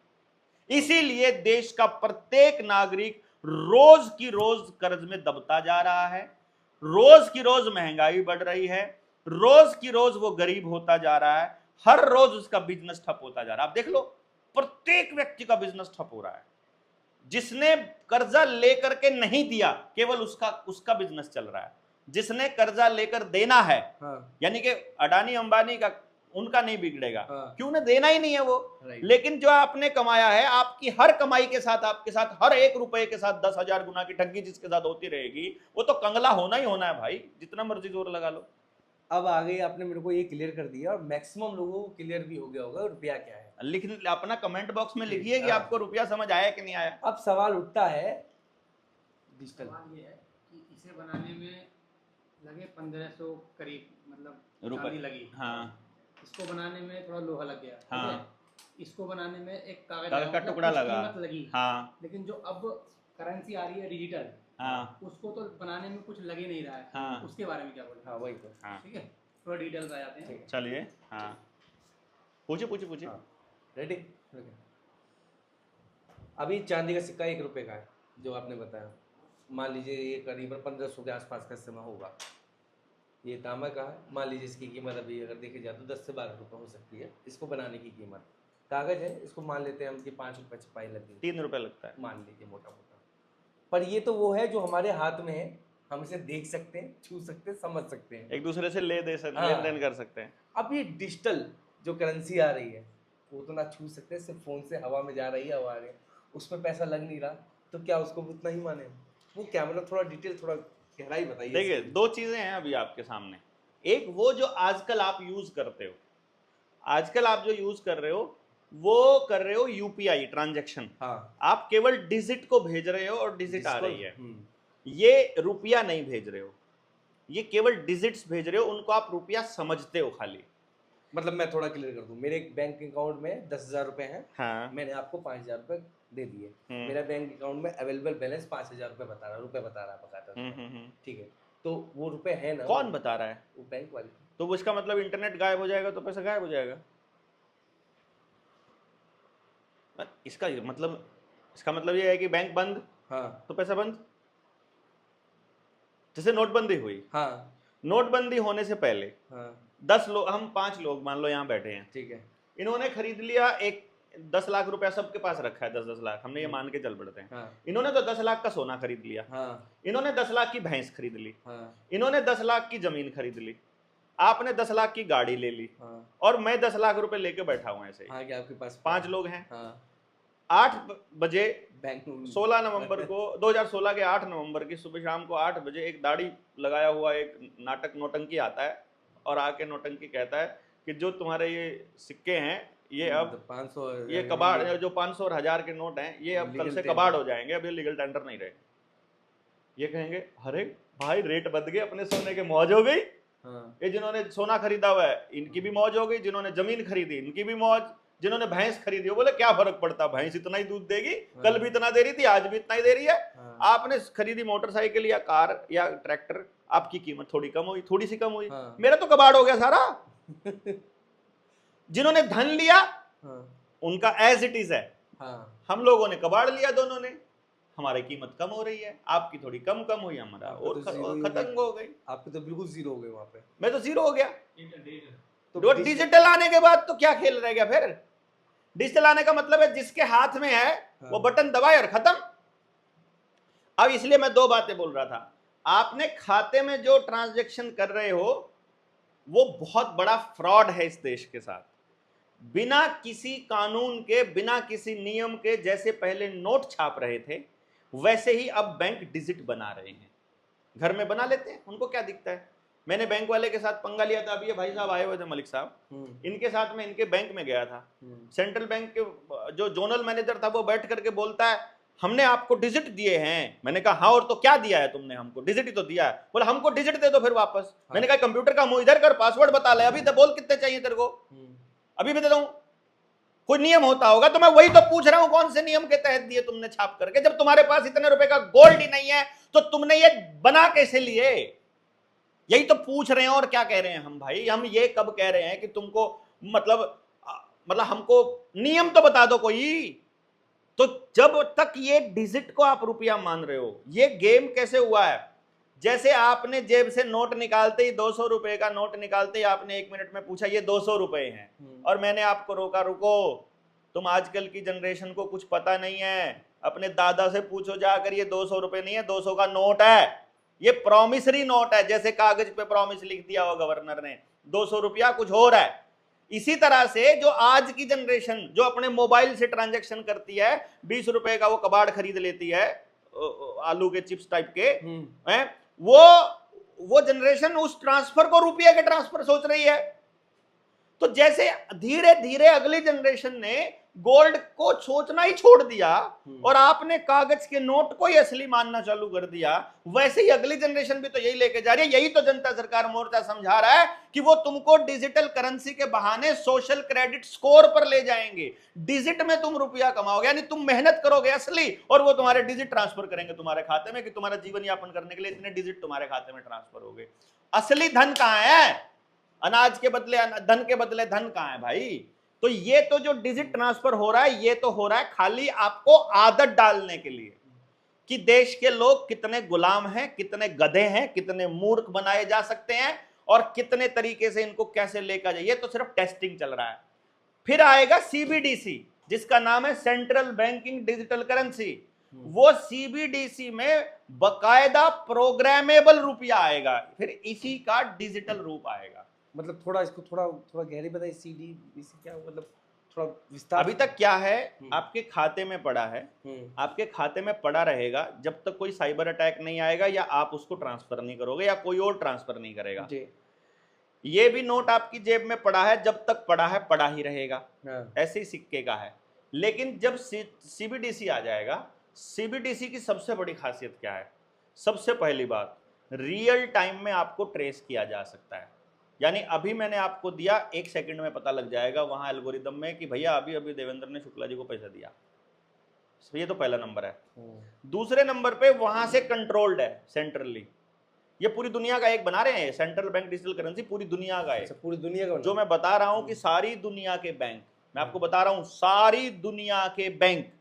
इसीलिए देश का प्रत्येक नागरिक रोज की रोज कर्ज में दबता जा रहा है, रोज की रोज महंगाई बढ़ रही है, रोज की रोज वो गरीब होता जा रहा है, हर रोज उसका बिजनेस ठप होता जा रहा है। आप देख लो, प्रत्येक व्यक्ति का बिजनेस ठप हो रहा है। जिसने कर्जा लेकर के नहीं दिया, केवल उसका बिजनेस चल रहा है। जिसने कर्जा लेकर देना है, हाँ। यानी कि अडानी अंबानी का उनका नहीं बिगड़ेगा।
हाँ।
क्यों ना, देना ही नहीं है वो।
राइट।
लेकिन जो आपने कमाया है, आपकी हर कमाई के साथ, आपके साथ हर 1 रुपए के साथ 10,000 गुना की ठगी जिसके साथ होती रहेगी, वो तो कंगला होना ही होना है भाई, जितना मर्जी जोर लगा लो।
अब आगे आपने मेरे को ये क्लियर कर दिया और मैक्सिमम लोगों को क्लियर भी हो गया होगा रुपया क्या है।
लिख, अपना कमेंट बॉक्स में लिखिए कि
हाँ।
आपको रुपया समझ आया कि नहीं आया।
अब सवाल उठता है डिजिटल,
सवाल ये है कि इसे बनाने में लगे 1500 करीब, मतलब
रुपए
चांदी लगी।
हाँ,
इसको बनाने में थोड़ा लोहा लग गया, ठीक
हाँ।
है। इसको बनाने में एक कागज
कागज का
मतलब
टुकड़ा
कुछ
लगा।
कीमत लगी।
हाँ,
लेकिन जो अब करेंसी आ रही है डिजिटल,
हाँ,
उसको तो बनाने में कुछ लगे नहीं रहा है।
हाँ।
उसके बारे में क्या बोले?
हाँ वही तो।
हाँ,
ठीक है, थोड़ा डिटेल्स आ जाते हैं।
चलिए। हाँ, पूछिए।
हाँ, रेडी। अभी चांदी का सिक्का 1 रुपए का है जो आपने बताया, मान लीजिए ये करीबन 1500 के आसपास का समय होगा। ये तांबा का है, मान लीजिए इसकी कीमत अभी अगर देखी जाए तो 10 से 12 रुपये हो सकती है इसको बनाने की कीमत। कागज है, इसको मान लेते हैं हम कि 5 रुपये छपाई लगती है,
3 रुपए लगता है,
मान लीजिए मोटा मोटा। पर ये तो वो है जो हमारे हाथ में है, हम इसे देख सकते हैं, छू सकते हैं, समझ सकते हैं,
एक दूसरे से लेन
हाँ।
देन कर सकते हैं।
अब ये डिजिटल जो करेंसी आ रही है वो तो ना छू सकते, सिर्फ फोन से हवा में जा रही है, हवा में उसमें पैसा लग नहीं रहा, तो क्या उसको उतना ही माने? वो क्या मतलब, थोड़ा डिटेल, थोड़ा गहराई बताइए।
देखिए, 2 चीजें हैं अभी आपके सामने। एक वो जो आजकल आप यूज करते हो, आजकल आप जो यूज कर रहे हो वो कर रहे हो यूपीआई ट्रांजैक्शन।
हाँ,
आप केवल डिजिट को भेज रहे हो और डिजिट आ रही है,
हम्म,
ये रुपया नहीं भेज रहे हो, ये केवल डिजिट्स भेज रहे हो, उनको आप रुपया समझते हो खाली।
मतलब मैं थोड़ा क्लियर कर दूं, मेरे एक बैंक अकाउंट में 10,000 रुपए हैं,
हाँ,
मैंने आपको 5,000 रुपए दे दिए,
हम्म।
मेरा बैंक अकाउंट में अवेलेबल बैलेंस 5,000 रुपए बता रहा, रुपए बता रहा बकायदा, ठीक है, तो वो रुपए है ना,
कौन बता रहा है?
वो बैंक वाले।
तो वो इसका मतलब इंटरनेट गायब हो जाएगा तो पैसा गायब हो जाएगा? इसका मतलब ये है कि बैंक बंद
हाँ
तो पैसा बंद। जैसे नोटबंदी हुई,
हाँ
नोटबंदी होने से पहले
हाँ
10 लोग, हम 5 लोग मान लो यहाँ बैठे हैं,
ठीक है,
इन्होंने खरीद लिया, एक 10 लाख रुपया सबके पास रखा है, 10-10 लाख, हमने ये मान के चल पड़ते हैं।
हाँ
इन्होंने तो 10 लाख का सोना खरीद लिया,
हाँ
इन्होंने 10 लाख की भैंस खरीद ली,
हाँ
इन्होंने 10 लाख की जमीन खरीद ली, आपने 10 लाख की गाड़ी ले ली,
हाँ
और मैं 10 लाख रुपए लेके बैठा हूं ऐसे ही।
हाँ, क्या आपके पास
5 लोग हैं।
हाँ
8 बजे
बैंक
16 नवंबर को 2016 के 8 नवंबर की सुबह शाम को 8 बजे एक दाढ़ी लगाया हुआ एक नाटक नौटंकी आता है और आके नौटंकी कहता है कि जो तुम्हारे ये सिक्के हैं ये अब
500
ये कबाड़, जो 500 और 1000 के नोट हैं ये अब कल से कबाड़ हो जाएंगे, अब ये लीगल टेंडर नहीं रहे। ये कहेंगे अरे भाई रेट बद गए, अपने सोने के मौज हो गई।
हाँ
ये जिन्होंने सोना खरीदा हुआ है इनकी भी मौज हो गई, जिन्होंने जमीन खरीदी इनकी भी मौज, जिन्होंने भैंस खरीदी वो बोले क्या फर्क पड़ता, भैंस इतना ही दूध देगी, कल भी इतना दे रही थी आज भी इतना ही दे रही है।
हाँ।
आपने खरीदी मोटरसाइकिल या कार या ट्रैक्टर, आपकी कीमत थोड़ी कम हुई, थोड़ी सी कम हुई,
हाँ।
मेरा तो कबाड़ हो गया सारा। जिन्होंने धन लिया
हाँ
उनका एज इट इज है,
हाँ
हम लोगों ने कबाड़ लिया, दोनों ने, हमारी कीमत कम हो रही है, आपकी थोड़ी कम हुई, हमारा
आपका
और
तो zero ही
खत्म हो गई।
आपके तो बिल्कुल जीरो हो गए वहाँ पे।
मैं तो जीरो हो गया।
तो
डिजिटल आने के बाद तो क्या खेल रह गया फिर? डिजिटल आने का मतलब है जिसके हाथ में है वो बटन दबाए और खत्म। अब इसलिए मैं 2 बातें बोल रहा था, आपने खाते में जो ट्रांजैक्शन कर रहे हो वो बहुत बड़ा फ्रॉड है इस देश के साथ। बिना किसी कानून के, बिना किसी नियम के, जैसे पहले नोट छाप रहे थे वैसे ही अब बैंक डिजिट बना रहे हैं। घर में बना लेते हैं, उनको क्या दिखता है। मैंने बैंक वाले के साथ पंगा लिया था, अभी ये भाई साहब आए हुए थे मलिक साहब, इनके साथ में इनके बैंक में गया था। सेंट्रल बैंक के जो जोनल मैनेजर था वो बैठ करके बोलता है हमने आपको डिजिट दिए हैं। मैंने कहा हाँ और तो क्या दिया है तुमने हमको? डिजिट ही तो दिया है। बोला हमको डिजिट दे दो फिर वापस। मैंने कहा कंप्यूटर का मुंह इधर कर, पासवर्ड बता ले, अभी तो बोल कितने चाहिए तेरे को, अभी भी दे दूं। कोई नियम होता होगा तो मैं वही तो पूछ रहा हूं, कौन से नियम के तहत दिए तुमने छाप करके? जब तुम्हारे पास इतने रुपए का गोल्ड ही नहीं है तो तुमने ये बना कैसे लिए? यही तो पूछ रहे हैं। और क्या कह रहे हैं हम भाई? हम ये कब कह रहे हैं कि तुमको मतलब हमको नियम तो बता दो कोई। तो जब तक ये डिजिट को आप रुपया मान रहे हो, ये गेम कैसे हुआ है? जैसे आपने जेब से नोट निकालते ही 200 रुपए का नोट निकालते ही आपने 1 मिनट में पूछा ये 200 रुपए हैं, और मैंने आपको रोका, रुको तुम आजकल की जनरेशन को कुछ पता नहीं है, अपने दादा से पूछो जाकर, ये 200 रुपए नहीं है, 200 का नोट है, ये प्रॉमिसरी नोट है। जैसे कागज पे प्रॉमिस लिख दिया हो गवर्नर ने, 200 रुपया कुछ और है। इसी तरह से जो आज की जनरेशन जो अपने मोबाइल से ट्रांजैक्शन करती है, 20 रुपए का वो कबाड़ खरीद लेती है, आलू के चिप्स टाइप के हैं, वो जनरेशन उस ट्रांसफर को रुपये के ट्रांसफर सोच रही है। तो जैसे धीरे धीरे अगली जनरेशन ने गोल्ड को सोचना ही छोड़ दिया और आपने कागज के नोट को ही असली मानना चालू कर दिया, वैसे ही अगली जनरेशन भी तो यही लेके जा रही है। यही तो जनता सरकार मोर्चा समझा रहा है कि वो तुमको डिजिटल करेंसी के बहाने सोशल क्रेडिट स्कोर पर ले जाएंगे, डिजिट में तुम रुपया कमाओगे, यानी तुम मेहनत करोगे असली और वो तुम्हारे डिजिट ट्रांसफर करेंगे तुम्हारे खाते में कि तुम्हारा जीवन यापन करने के लिए इतने डिजिट तुम्हारे खाते में ट्रांसफर हो गए। असली धन कहां है? अनाज के बदले धन के बदले धन कहां है भाई? तो ये तो जो डिजिट ट्रांसफर हो रहा है, ये तो हो रहा है खाली आपको आदत डालने के लिए कि देश के लोग कितने गुलाम हैं, कितने गधे हैं, कितने मूर्ख बनाए जा सकते हैं और कितने तरीके से इनको कैसे लेकर जाए। ये तो सिर्फ टेस्टिंग चल रहा है। फिर आएगा सीबीडीसी, जिसका नाम है सेंट्रल बैंकिंग डिजिटल करेंसी। वो सीबीडीसी में बकायदा प्रोग्रामेबल रुपया आएगा, फिर इसी का डिजिटल रूप आएगा।
मतलब थोड़ा इसको थोड़ा गहरी बताइए, सीडीबीसी क्या मतलब थोड़ा विस्तार।
अभी तक क्या है, आपके खाते में पड़ा है, आपके खाते में पड़ा रहेगा जब तक कोई साइबर अटैक नहीं आएगा या आप उसको ट्रांसफर नहीं करोगे या कोई और ट्रांसफर नहीं करेगा जी। ये भी नोट आपकी जेब में पड़ा है, जब तक पड़ा है पड़ा ही रहेगा। ऐसे ही सिक्के का है। लेकिन जब सीबीडीसी आ जाएगा, सीबीडीसी की सबसे बड़ी खासियत क्या है? सबसे पहली बात, रियल टाइम में आपको ट्रेस किया जा सकता है। यानी अभी मैंने आपको दिया, 1 सेकंड में पता लग जाएगा वहां एल्गोरिदम में कि भैया अभी देवेंद्र ने शुक्ला जी को पैसा दिया। ये तो पहला नंबर है। दूसरे नंबर पे वहां से कंट्रोल्ड है सेंट्रली। ये पूरी दुनिया का एक बना रहे हैं, सेंट्रल बैंक डिजिटल करेंसी पूरी दुनिया का है।
पूरी दुनिया का
जो मैं बता रहा हूं कि सारी दुनिया के बैंक, मैं आपको बता रहा हूं सारी दुनिया के बैंक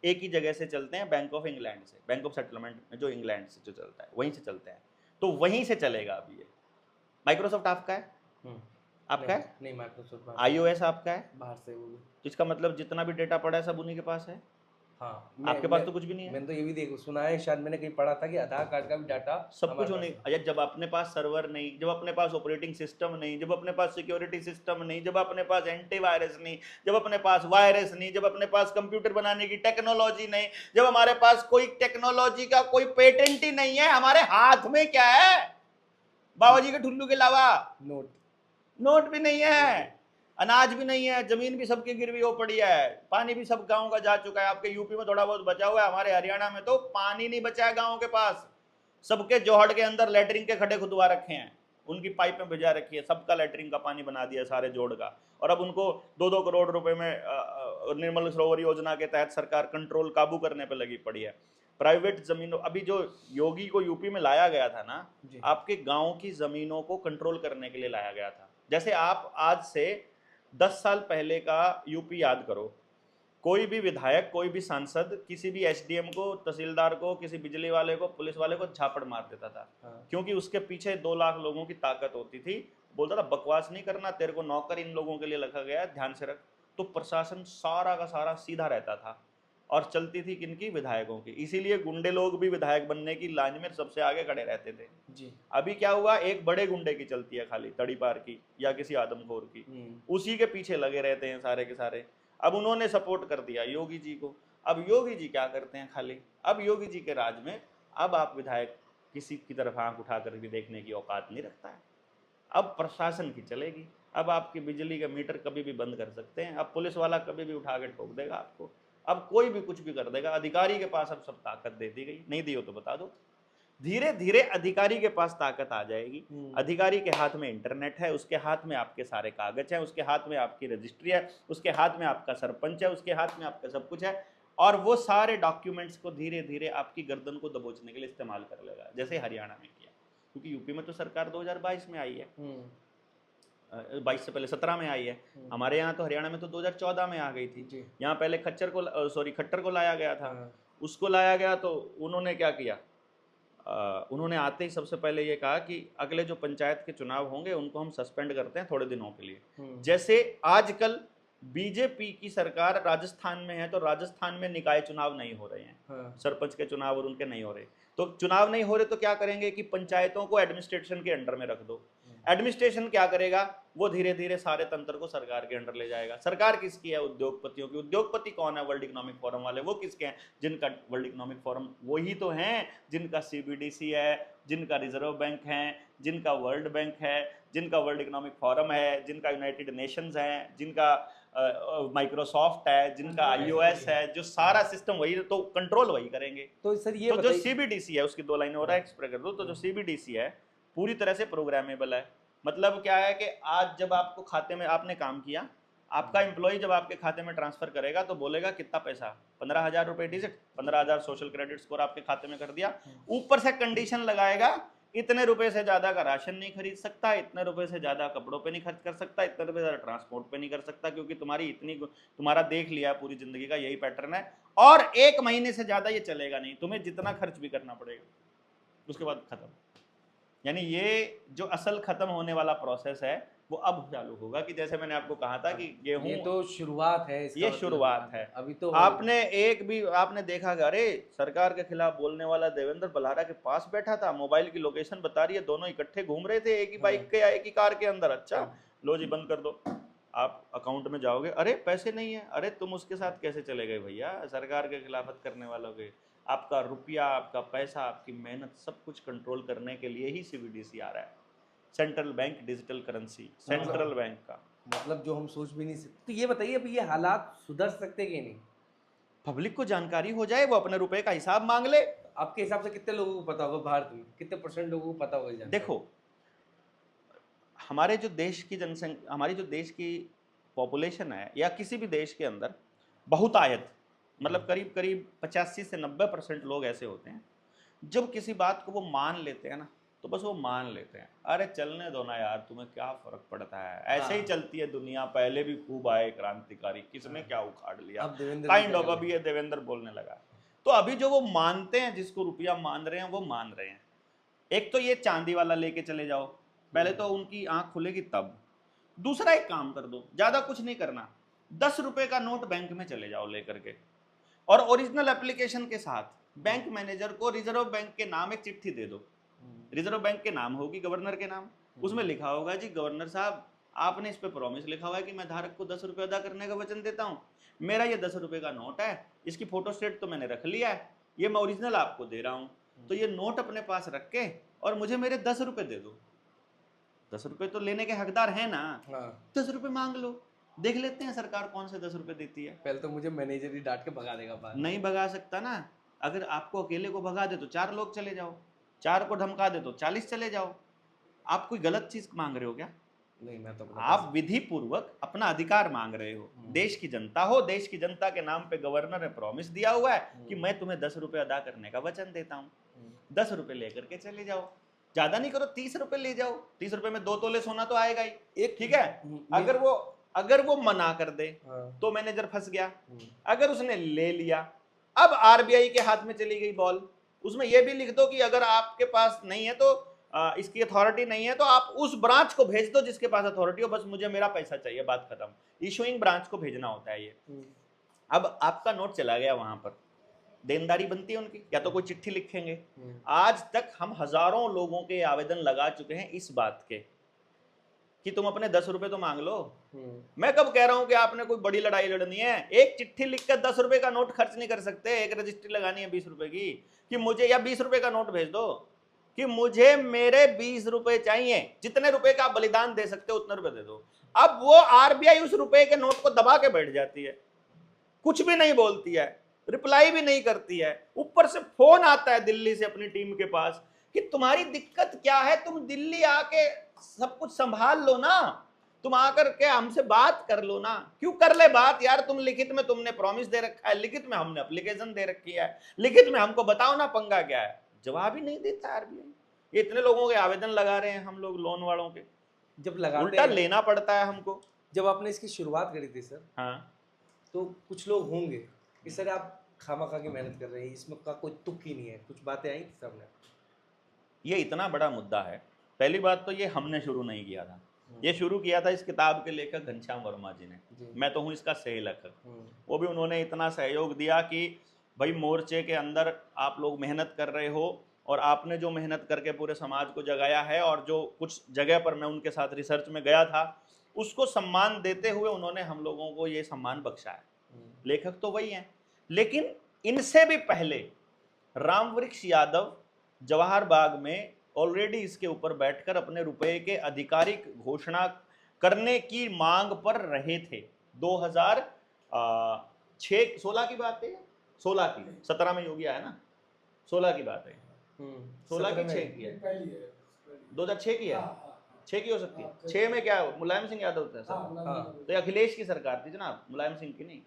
एक ही जगह से चलते हैं, बैंक ऑफ इंग्लैंड से, बैंक ऑफ सेटलमेंट में जो इंग्लैंड से जो चलता है वहीं से चलते हैं। तो वहीं से चलेगा अभी। ये माइक्रोसॉफ्ट आपका है? आपका है?
नहीं, माइक्रोसॉफ्ट
iOS आपका है?
बाहर से वो।
इसका मतलब जितना भी डेटा पड़ा है सब उन्हीं के पास है।
हाँ,
आपके पास तो कुछ भी नहीं है।
मैंने तो ये भी देखो सुना है, शायद मैंने कहीं पढ़ा था कि आधार कार्ड का भी डाटा
सब कुछ होने। अरे जब अपने पास सर्वर नहीं, जब अपने पास ऑपरेटिंग सिस्टम नहीं, जब अपने पास सिक्योरिटी सिस्टम नहीं, जब अपने पास एंटीवायरस नहीं, जब अपने पास वायरस नहीं, जब अपने पास कंप्यूटर बनाने की टेक्नोलॉजी नहीं, जब हमारे पास कोई टेक्नोलॉजी का कोई पेटेंट ही नहीं है, हमारे हाथ में क्या है? बाबा जी के ठुल्लू के अलावा नोट भी नहीं है, अनाज भी नहीं है, जमीन भी सबकी गिरवी हो पड़ी है, पानी भी सब गांव का जा चुका है। आपके यूपी में थोड़ा बहुत बचा हुआ है, हमारे हरियाणा में तो पानी नहीं बचा है गांव के पास। सबके जोहड़ के अंदर लैटरिन के खड्डे खुदवा रखे हैं, उनकी पाइपें भिजा रखी है, सबका लैटरिन का पानी बना दिया सारे जोड़ का। और अब उनको 2-2 करोड़ रुपए में निर्मल सरोवर योजना के तहत सरकार कंट्रोल काबू करने पर लगी पड़ी है। प्राइवेट जमीनों, अभी जो योगी को यूपी में लाया गया था ना, आपके गांव की जमीनों को कंट्रोल करने के लिए लाया गया था। जैसे आप आज से 10 साल पहले का यूपी याद करो, कोई भी विधायक, कोई भी सांसद किसी भी एसडीएम को, तहसीलदार को, किसी बिजली वाले को, पुलिस वाले को झापड़ मार देता था। क्योंकि उसके पीछे 2 लाख लोगों की ताकत होती थी। बोलता था बकवास नहीं करना, तेरे को नौकर इन लोगों के लिए रखा गया है, ध्यान से रख। तो प्रशासन सारा का सारा सीधा रहता था और चलती थी किनकी? विधायकों की। इसीलिए गुंडे लोग भी विधायक बनने की लाइन में सबसे आगे खड़े रहते थे जी। अभी क्या हुआ, एक बड़े गुंडे की चलती है खाली, तड़ीपार की या किसी आदमखोर की, उसी के पीछे लगे रहते हैं सारे के सारे। अब उन्होंने सपोर्ट कर दिया योगी जी को। अब योगी जी क्या करते हैं खाली, अब योगी जी के राज में अब आप विधायक किसी की तरफ आंख उठा कर भी देखने की औकात नहीं रखता है। अब प्रशासन की चलेगी। अब आपकी बिजली का मीटर कभी भी बंद कर सकते हैं, अब पुलिस वाला कभी भी उठा के ठोक देगा आपको, अब कोई भी कुछ भी कर देगा। अधिकारी के पास अब सब ताकत दे दी गई, नहीं दी हो तो बता दो। धीरे धीरे अधिकारी के पास ताकत आ जाएगी। अधिकारी के हाथ में इंटरनेट है, उसके हाथ में आपके सारे कागज हैं, उसके हाथ में आपकी रजिस्ट्री है, उसके हाथ में आपका सरपंच है, उसके हाथ में आपका सब कुछ है। और वो सारे डॉक्यूमेंट्स को धीरे धीरे आपकी गर्दन को दबोचने के लिए इस्तेमाल कर लेगा, जैसे हरियाणा में किया। क्योंकि यूपी में तो सरकार 2022 में आई है, 22 से पहले 17 में आई है। हमारे यहाँ तो हरियाणा में तो 2014 में आ गई थी। यहाँ पहले खट्टर को लाया गया था। उसको लाया गया तो उन्होंने क्या किया, उन्होंने आते ही सबसे पहले ये कहा कि अगले जो पंचायत के चुनाव होंगे उनको हम सस्पेंड करते हैं थोड़े दिनों के लिए। जैसे आजकल बीजेपी की सरकार राजस्थान में है, तो राजस्थान में निकाय चुनाव नहीं हो रहे हैं, सरपंच के चुनाव और उनके नहीं हो रहे। तो चुनाव नहीं हो रहे तो क्या करेंगे कि पंचायतों को एडमिनिस्ट्रेशन के अंडर में रख दो। एडमिनिस्ट्रेशन क्या करेगा, वो धीरे धीरे सारे तंत्र को सरकार के अंडर ले जाएगा। सरकार किसकी है, उद्योगपतियों की। उद्योगपति कौन है, वर्ल्ड इकोनॉमिक फोरम वाले। वो किसके हैं, जिनका वर्ल्ड इकोनॉमिक फोरम वही तो हैं जिनका सीबीडीसी है, जिनका रिजर्व बैंक है, जिनका वर्ल्ड बैंक है, जिनका वर्ल्ड इकोनॉमिक फोरम है, जिनका यूनाइटेड नेशंस है, जिनका माइक्रोसॉफ्ट है, जिनका आईओएस है। जो सारा सिस्टम वही, तो कंट्रोल वही करेंगे।
तो सर ये
तो जो
बताइए,
सीबीडीसी है उसकी 2 लाइनें और एक्सप्लेन कर दो। तो जो सीबीडीसी है पूरी तरह से प्रोग्रामेबल है। मतलब क्या है कि आज जब आपको खाते में आपने काम किया, आपका एम्प्लॉय जब आपके खाते में ट्रांसफर करेगा तो बोलेगा कितना पैसा, 15,000 रुपए डिजिट, 15,000 सोशल क्रेडिट स्कोर आपके खाते में कर दिया। ऊपर से कंडीशन लगाएगा, इतने रुपए से ज्यादा का राशन नहीं खरीद सकता, इतने रुपए से ज्यादा कपड़ों पे नहीं खर्च कर सकता, इतने रुपए से ज्यादा ट्रांसपोर्ट पे नहीं कर सकता, क्योंकि तुम्हारी इतनी, तुम्हारा देख लिया पूरी जिंदगी का यही पैटर्न है, और 1 महीने से ज्यादा ये चलेगा नहीं, तुम्हें जितना खर्च भी करना पड़ेगा, उसके बाद खत्म। यानी ये जो असल खत्म होने वाला प्रोसेस है वो अब चालू होगा। कि जैसे मैंने आपको कहा था कि गेहूं,
ये तो शुरुआत है, इसका
ये
मतलब
शुरुआत है।
अभी तो
आपने एक भी आपने देखा कि अरे सरकार के खिलाफ बोलने वाला देवेंद्र बल्हारा के पास बैठा था, मोबाइल की लोकेशन बता रही है, दोनों इकट्ठे घूम रहे थे एक ही बाइक के या एक ही कार के अंदर। अच्छा लो जी बंद कर दो, आप अकाउंट में जाओगे, अरे पैसे नहीं है, अरे तुम उसके साथ कैसे चले गए भैया, सरकार के खिलाफत करने वालों के। आपका रुपया, आपका पैसा, आपकी मेहनत, सब कुछ कंट्रोल करने के लिए ही सीबीडीसी आ रहा है, central bank digital currency, central bank का।
मतलब जो हम सोच भी नहीं सकते। तो ये बताइए अभी ये हालात सुधर सकते कि नहीं?
पब्लिक को जानकारी हो जाए, वो अपने रुपए का हिसाब मांग ले।
आपके हिसाब से कितने लोगों को पता होगा, भारत में कितने % लोगों को पता होगा?
देखो हमारे जो देश की जनसंख्या, हमारी जो देश की पॉपुलेशन है, या किसी भी देश के अंदर बहुतायत, मतलब करीब करीब 85 से 90% लोग ऐसे होते हैं जब किसी बात को वो मान लेते हैं ना, तो बस वो मान लेते हैं, अरे चलने दो ना यार, तुम्हें क्या फर्क पड़ता है, ऐसे ही चलती है दुनिया, पहले भी खूब आए क्रांतिकारी, किसने क्या उखाड़ लिया, काइंड ऑफ। अभी ये देवेंद्र बोलने लगा, तो अभी जो वो मानते हैं, जिसको रुपया मान रहे हैं, वो मान रहे हैं। एक तो ये चांदी वाला लेके चले जाओ, पहले तो उनकी आंख खुलेगी तब। दूसरा एक काम कर दो, ज्यादा कुछ नहीं करना, 10 रुपए का नोट बैंक में चले जाओ लेकर के, और ओरिजिनल एप्लीकेशन के साथ बैंक मैनेजर को रिजर्व बैंक के नाम एक चिट्ठी दे दो। रिजर्व बैंक के नाम होगी, गवर्नर के नाम, उसमें लिखा होगा जी गवर्नर साहब आपने इस पे प्रॉमिस लिखा हुआ है कि मैं धारक को 10 रुपए अदा करने का वचन देता हूँ, मेरा ये 10 रुपए का नोट है, इसकी फोटो स्टेट तो मैंने रख लिया है, ये मैं ओरिजिनल आपको दे रहा हूँ, तो ये नोट अपने पास रख के और मुझे मेरे 10 रुपए दे दो। 10 रुपए तो लेने के हकदार है ना, 10 रुपए मांग लो, देख लेते हैं सरकार कौन से 10 रुपए देती है।
पहले तो मुझे मैनेजर ही डांट के भगा देगा बाहर।
नहीं भगा सकता ना, अगर आपको अकेले को भगा दे तो 4 लोग चले जाओ, 4 को धमका दे तो 40 चले जाओ। आप कोई गलत चीज मांग रहे हो क्या?
नहीं, मैं तो
आप विधि पूर्वक अपना अधिकार मांग रहे हो। देश की जनता हो, देश की जनता के नाम पे गवर्नर ने प्रॉमिस दिया हुआ है कि मैं तुम्हें 10 रुपए अदा करने का वचन देता हूँ, 10 रुपए लेकर के चले जाओ, ज्यादा नहीं करो, 30 रुपए ले जाओ। 30 रुपए में 2 तोले सोना तो आएगा ही, एक ठीक है। अगर वो मना कर दे तो मैनेजर फंस गया, अगर उसने ले लिया, अब आरबीआई के हाथ में चली गई बॉल। उसमें यह भी लिख दो कि अगर आपके पास नहीं है तो इसकी अथॉरिटी नहीं है तो आप उस ब्रांच को भेज दो जिसके पास अथॉरिटी हो, बस मुझे मेरा पैसा चाहिए, बात खत्म। इशूइंग ब्रांच को भेजना होता है ये। अब आपका नोट चला गया, वहां पर देनदारी बनती है उनकी, या तो कोई चिट्ठी लिखेंगे। आज तक हम हजारों लोगों के आवेदन लगा चुके हैं इस बात के कि तुम अपने 10 रुपए तो मांग लो। मैं कब कह रहा हूं कि आपने कोई बड़ी लड़ाई लड़नी है, एक चिट्ठी लिखकर 10 रुपए का नोट खर्च नहीं कर सकते। एक रजिस्ट्री लगानी है 20 रुपए की कि मुझे, या 20 रुपए का नोट भेज दो कि मुझे मेरे 20 रुपए चाहिए, जितने रुपए का बलिदान दे सकते हो उतने रुपए दे दो। अब वो आरबीआई उस रुपए के नोट को दबा के बैठ जाती है, कुछ भी नहीं बोलती है, रिप्लाई भी नहीं करती है। ऊपर से फोन आता है दिल्ली से अपनी टीम के पास कि तुम्हारी दिक्कत क्या है, तुम दिल्ली आके सब कुछ संभाल लो ना, तुम आकर के हमसे बात कर लो ना। क्यों कर ले बात यार, तुम लिखित में तुमने प्रॉमिस दे रखा है, लिखित में हमने एप्लीकेशन दे रखी है, लिखित में हमको बताओ ना पंगा क्या है। जवाब ही नहीं देता आरबीआई। ये इतने लोगों के आवेदन लगा रहे हैं हम लोग, लोन वालों के,
जब लगाते
उल्टा लेना पड़ता है हमको।
जब आपने इसकी शुरुआत करी थी सर,
हाँ,
तो कुछ लोग होंगे कि सर आप खामा की मेहनत कर रहे हैं, इसमें का कोई तुक ही नहीं है, कुछ बातें आई थी सामने?
ये इतना बड़ा मुद्दा है। पहली बात तो ये हमने शुरू नहीं किया था, ये शुरू किया था इस किताब के लेखक घनश्याम वर्मा जी ने। मैं तो हूँ इसका सह लेखक। वो भी उन्होंने इतना सहयोग दिया कि भाई मोर्चे के अंदर आप लोग मेहनत कर रहे हो, और आपने जो मेहनत करके पूरे समाज को जगाया है, और जो कुछ जगह पर मैं उनके साथ रिसर्च में गया था, उसको सम्मान देते हुए उन्होंने हम लोगों को ये सम्मान बख्शा है। लेखक तो वही हैं, लेकिन इनसे भी पहले रामवृक्ष यादव जवाहर बाग में ऑलरेडी इसके ऊपर बैठकर अपने रुपए के आधिकारिक घोषणा करने की मांग पर रहे थे। 2016 की बात है, 16 की, 17 में योगी आया ना, 16 की बात है, 16 की 6 की है, 2006 की है, 6 की हो सकती है। 6 में क्या मुलायम सिंह यादव थे सर, तो ये अखिलेश की सरकार थी जनाब, मुलायम सिंह की नहीं,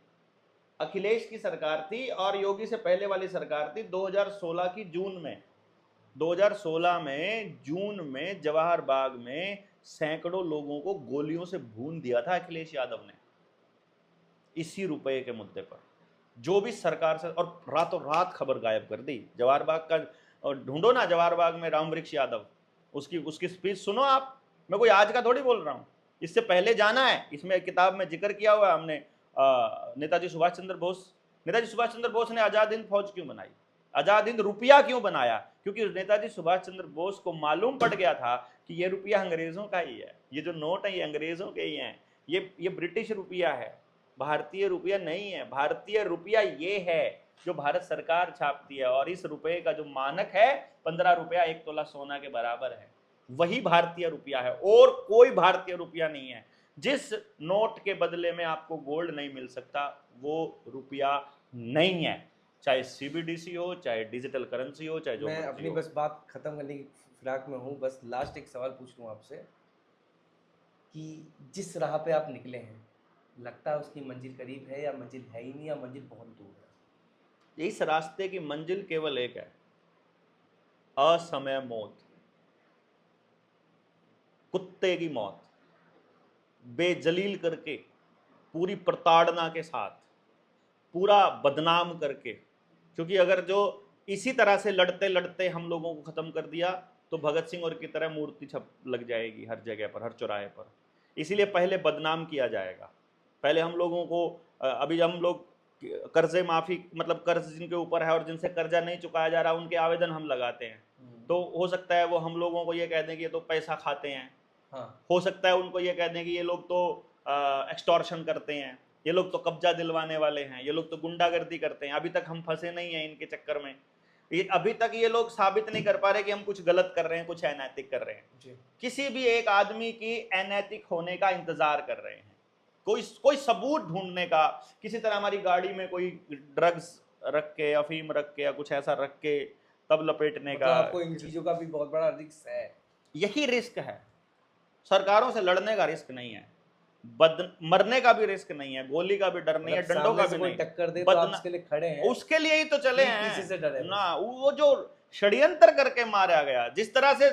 अखिलेश की सरकार थी। और योगी से पहले वाली सरकार थी 2016 की जून में। 2016 में जून में जवाहर बाग में सैकड़ों लोगों को गोलियों से भून दिया था अखिलेश यादव ने, इसी रुपए के मुद्दे पर। जो भी सरकार से, और रातों रात खबर गायब कर दी जवाहर बाग का। और ढूंढो ना जवाहर बाग में रामवृक्ष यादव, उसकी स्पीच सुनो आप। मैं कोई आज का थोड़ी बोल रहा हूँ, इससे पहले जाना है। इसमें किताब में जिक्र किया हुआ है हमने, नेताजी सुभाष चंद्र बोस। नेताजी सुभाष चंद्र बोस ने आजाद हिंद फौज क्यों बनाई, आजाद हिंद रुपया क्यों बनाया? क्योंकि नेताजी सुभाष चंद्र बोस को मालूम पड़ गया था कि ये रुपया अंग्रेजों का ही है, ये जो नोट है ये अंग्रेजों के ही हैं, ये ब्रिटिश रुपया है, भारतीय रुपया नहीं है। भारतीय रुपया ये है जो भारत सरकार छापती है, और इस रुपये का जो मानक है 15 रुपया 1 तोला सोना के बराबर है, वही भारतीय रुपया है, और कोई भारतीय रुपया नहीं है। जिस नोट के बदले में आपको गोल्ड नहीं मिल सकता वो रुपया नहीं है, चाहे सीबीडीसी हो, चाहे डिजिटल करेंसी हो, चाहे जो।
मैं अपनी बस बात खत्म करने की फिराक में हूँ। बस लास्ट एक सवाल पूछ लूँ आपसे कि जिस राह पे आप निकले हैं, लगता है उसकी मंजिल करीब है या मंजिल है ही नहीं, या मंजिल बहुत दूर है?
इस रास्ते की मंजिल केवल एक है, असमय मौत, कुत्ते की मौत, बेजलील करके, पूरी प्रताड़ना के साथ, पूरा बदनाम करके। क्योंकि अगर जो इसी तरह से लड़ते लड़ते हम लोगों को खत्म कर दिया तो भगत सिंह और की तरह मूर्ति छप लग जाएगी हर जगह पर, हर चौराहे पर। इसीलिए पहले बदनाम किया जाएगा। पहले हम लोगों को, अभी हम लोग कर्जे माफी, मतलब कर्ज जिनके ऊपर है और जिनसे कर्जा नहीं चुकाया जा रहा, उनके आवेदन हम लगाते हैं, तो हो सकता है वो हम लोगों को ये कह दें कि ये तो पैसा खाते हैं।
हाँ।
हो सकता है उनको ये कह दें कि ये लोग तो एक्सटॉर्शन करते हैं, ये लोग तो कब्जा दिलवाने वाले हैं, ये लोग तो गुंडागर्दी करते हैं। अभी तक हम फंसे नहीं हैं इनके चक्कर में। अभी तक ये लोग साबित नहीं कर पा रहे कि हम कुछ गलत कर रहे हैं, कुछ अनैतिक कर रहे हैं जी। किसी भी एक आदमी की अनैतिक होने का इंतजार कर रहे हैं, कोई सबूत ढूंढने का। किसी तरह हमारी गाड़ी में कोई ड्रग्स रख के, अफीम रख के या कुछ ऐसा रख के तब लपेटने का।
आपको इन चीजों का भी बहुत बड़ा रिस्क है।
यही रिस्क है, सरकारों से लड़ने का रिस्क नहीं है, मरने का भी रिस्क नहीं है, गोली का भी डर नहीं है, डंडों का भी नहीं।
टक्कर दे तो आप उसके लिए खड़े हैं,
उसके लिए ही तो चले हैं।
किसी से डरे
ना, वो जो षड्यंत्र करके मारा गया, जिस तरह से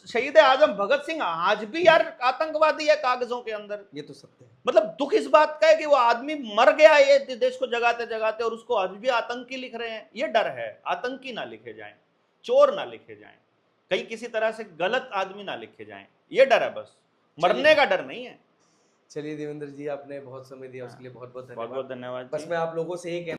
शहीद आजम भगत सिंह आज भी यार आतंकवादी है कागजों के अंदर।
ये तो सत्य है।
मतलब दुख इस बात का है कि वो आदमी मर गया ये देश को जगाते जगाते, और उसको आज भी आतंकी लिख रहे हैं। ये डर है, आतंकी ना लिखे जाएं, चोर ना लिखे जाएं, कहीं किसी तरह से गलत आदमी ना लिखे जाएं, ये डर है बस, मरने का डर नहीं है।
चलिए देवेंद्र जी, आपने बहुत समय दिया, उसके लिए बहुत बहुत
बहुत बहुत धन्यवाद।
बस मैं आप लोगों से एक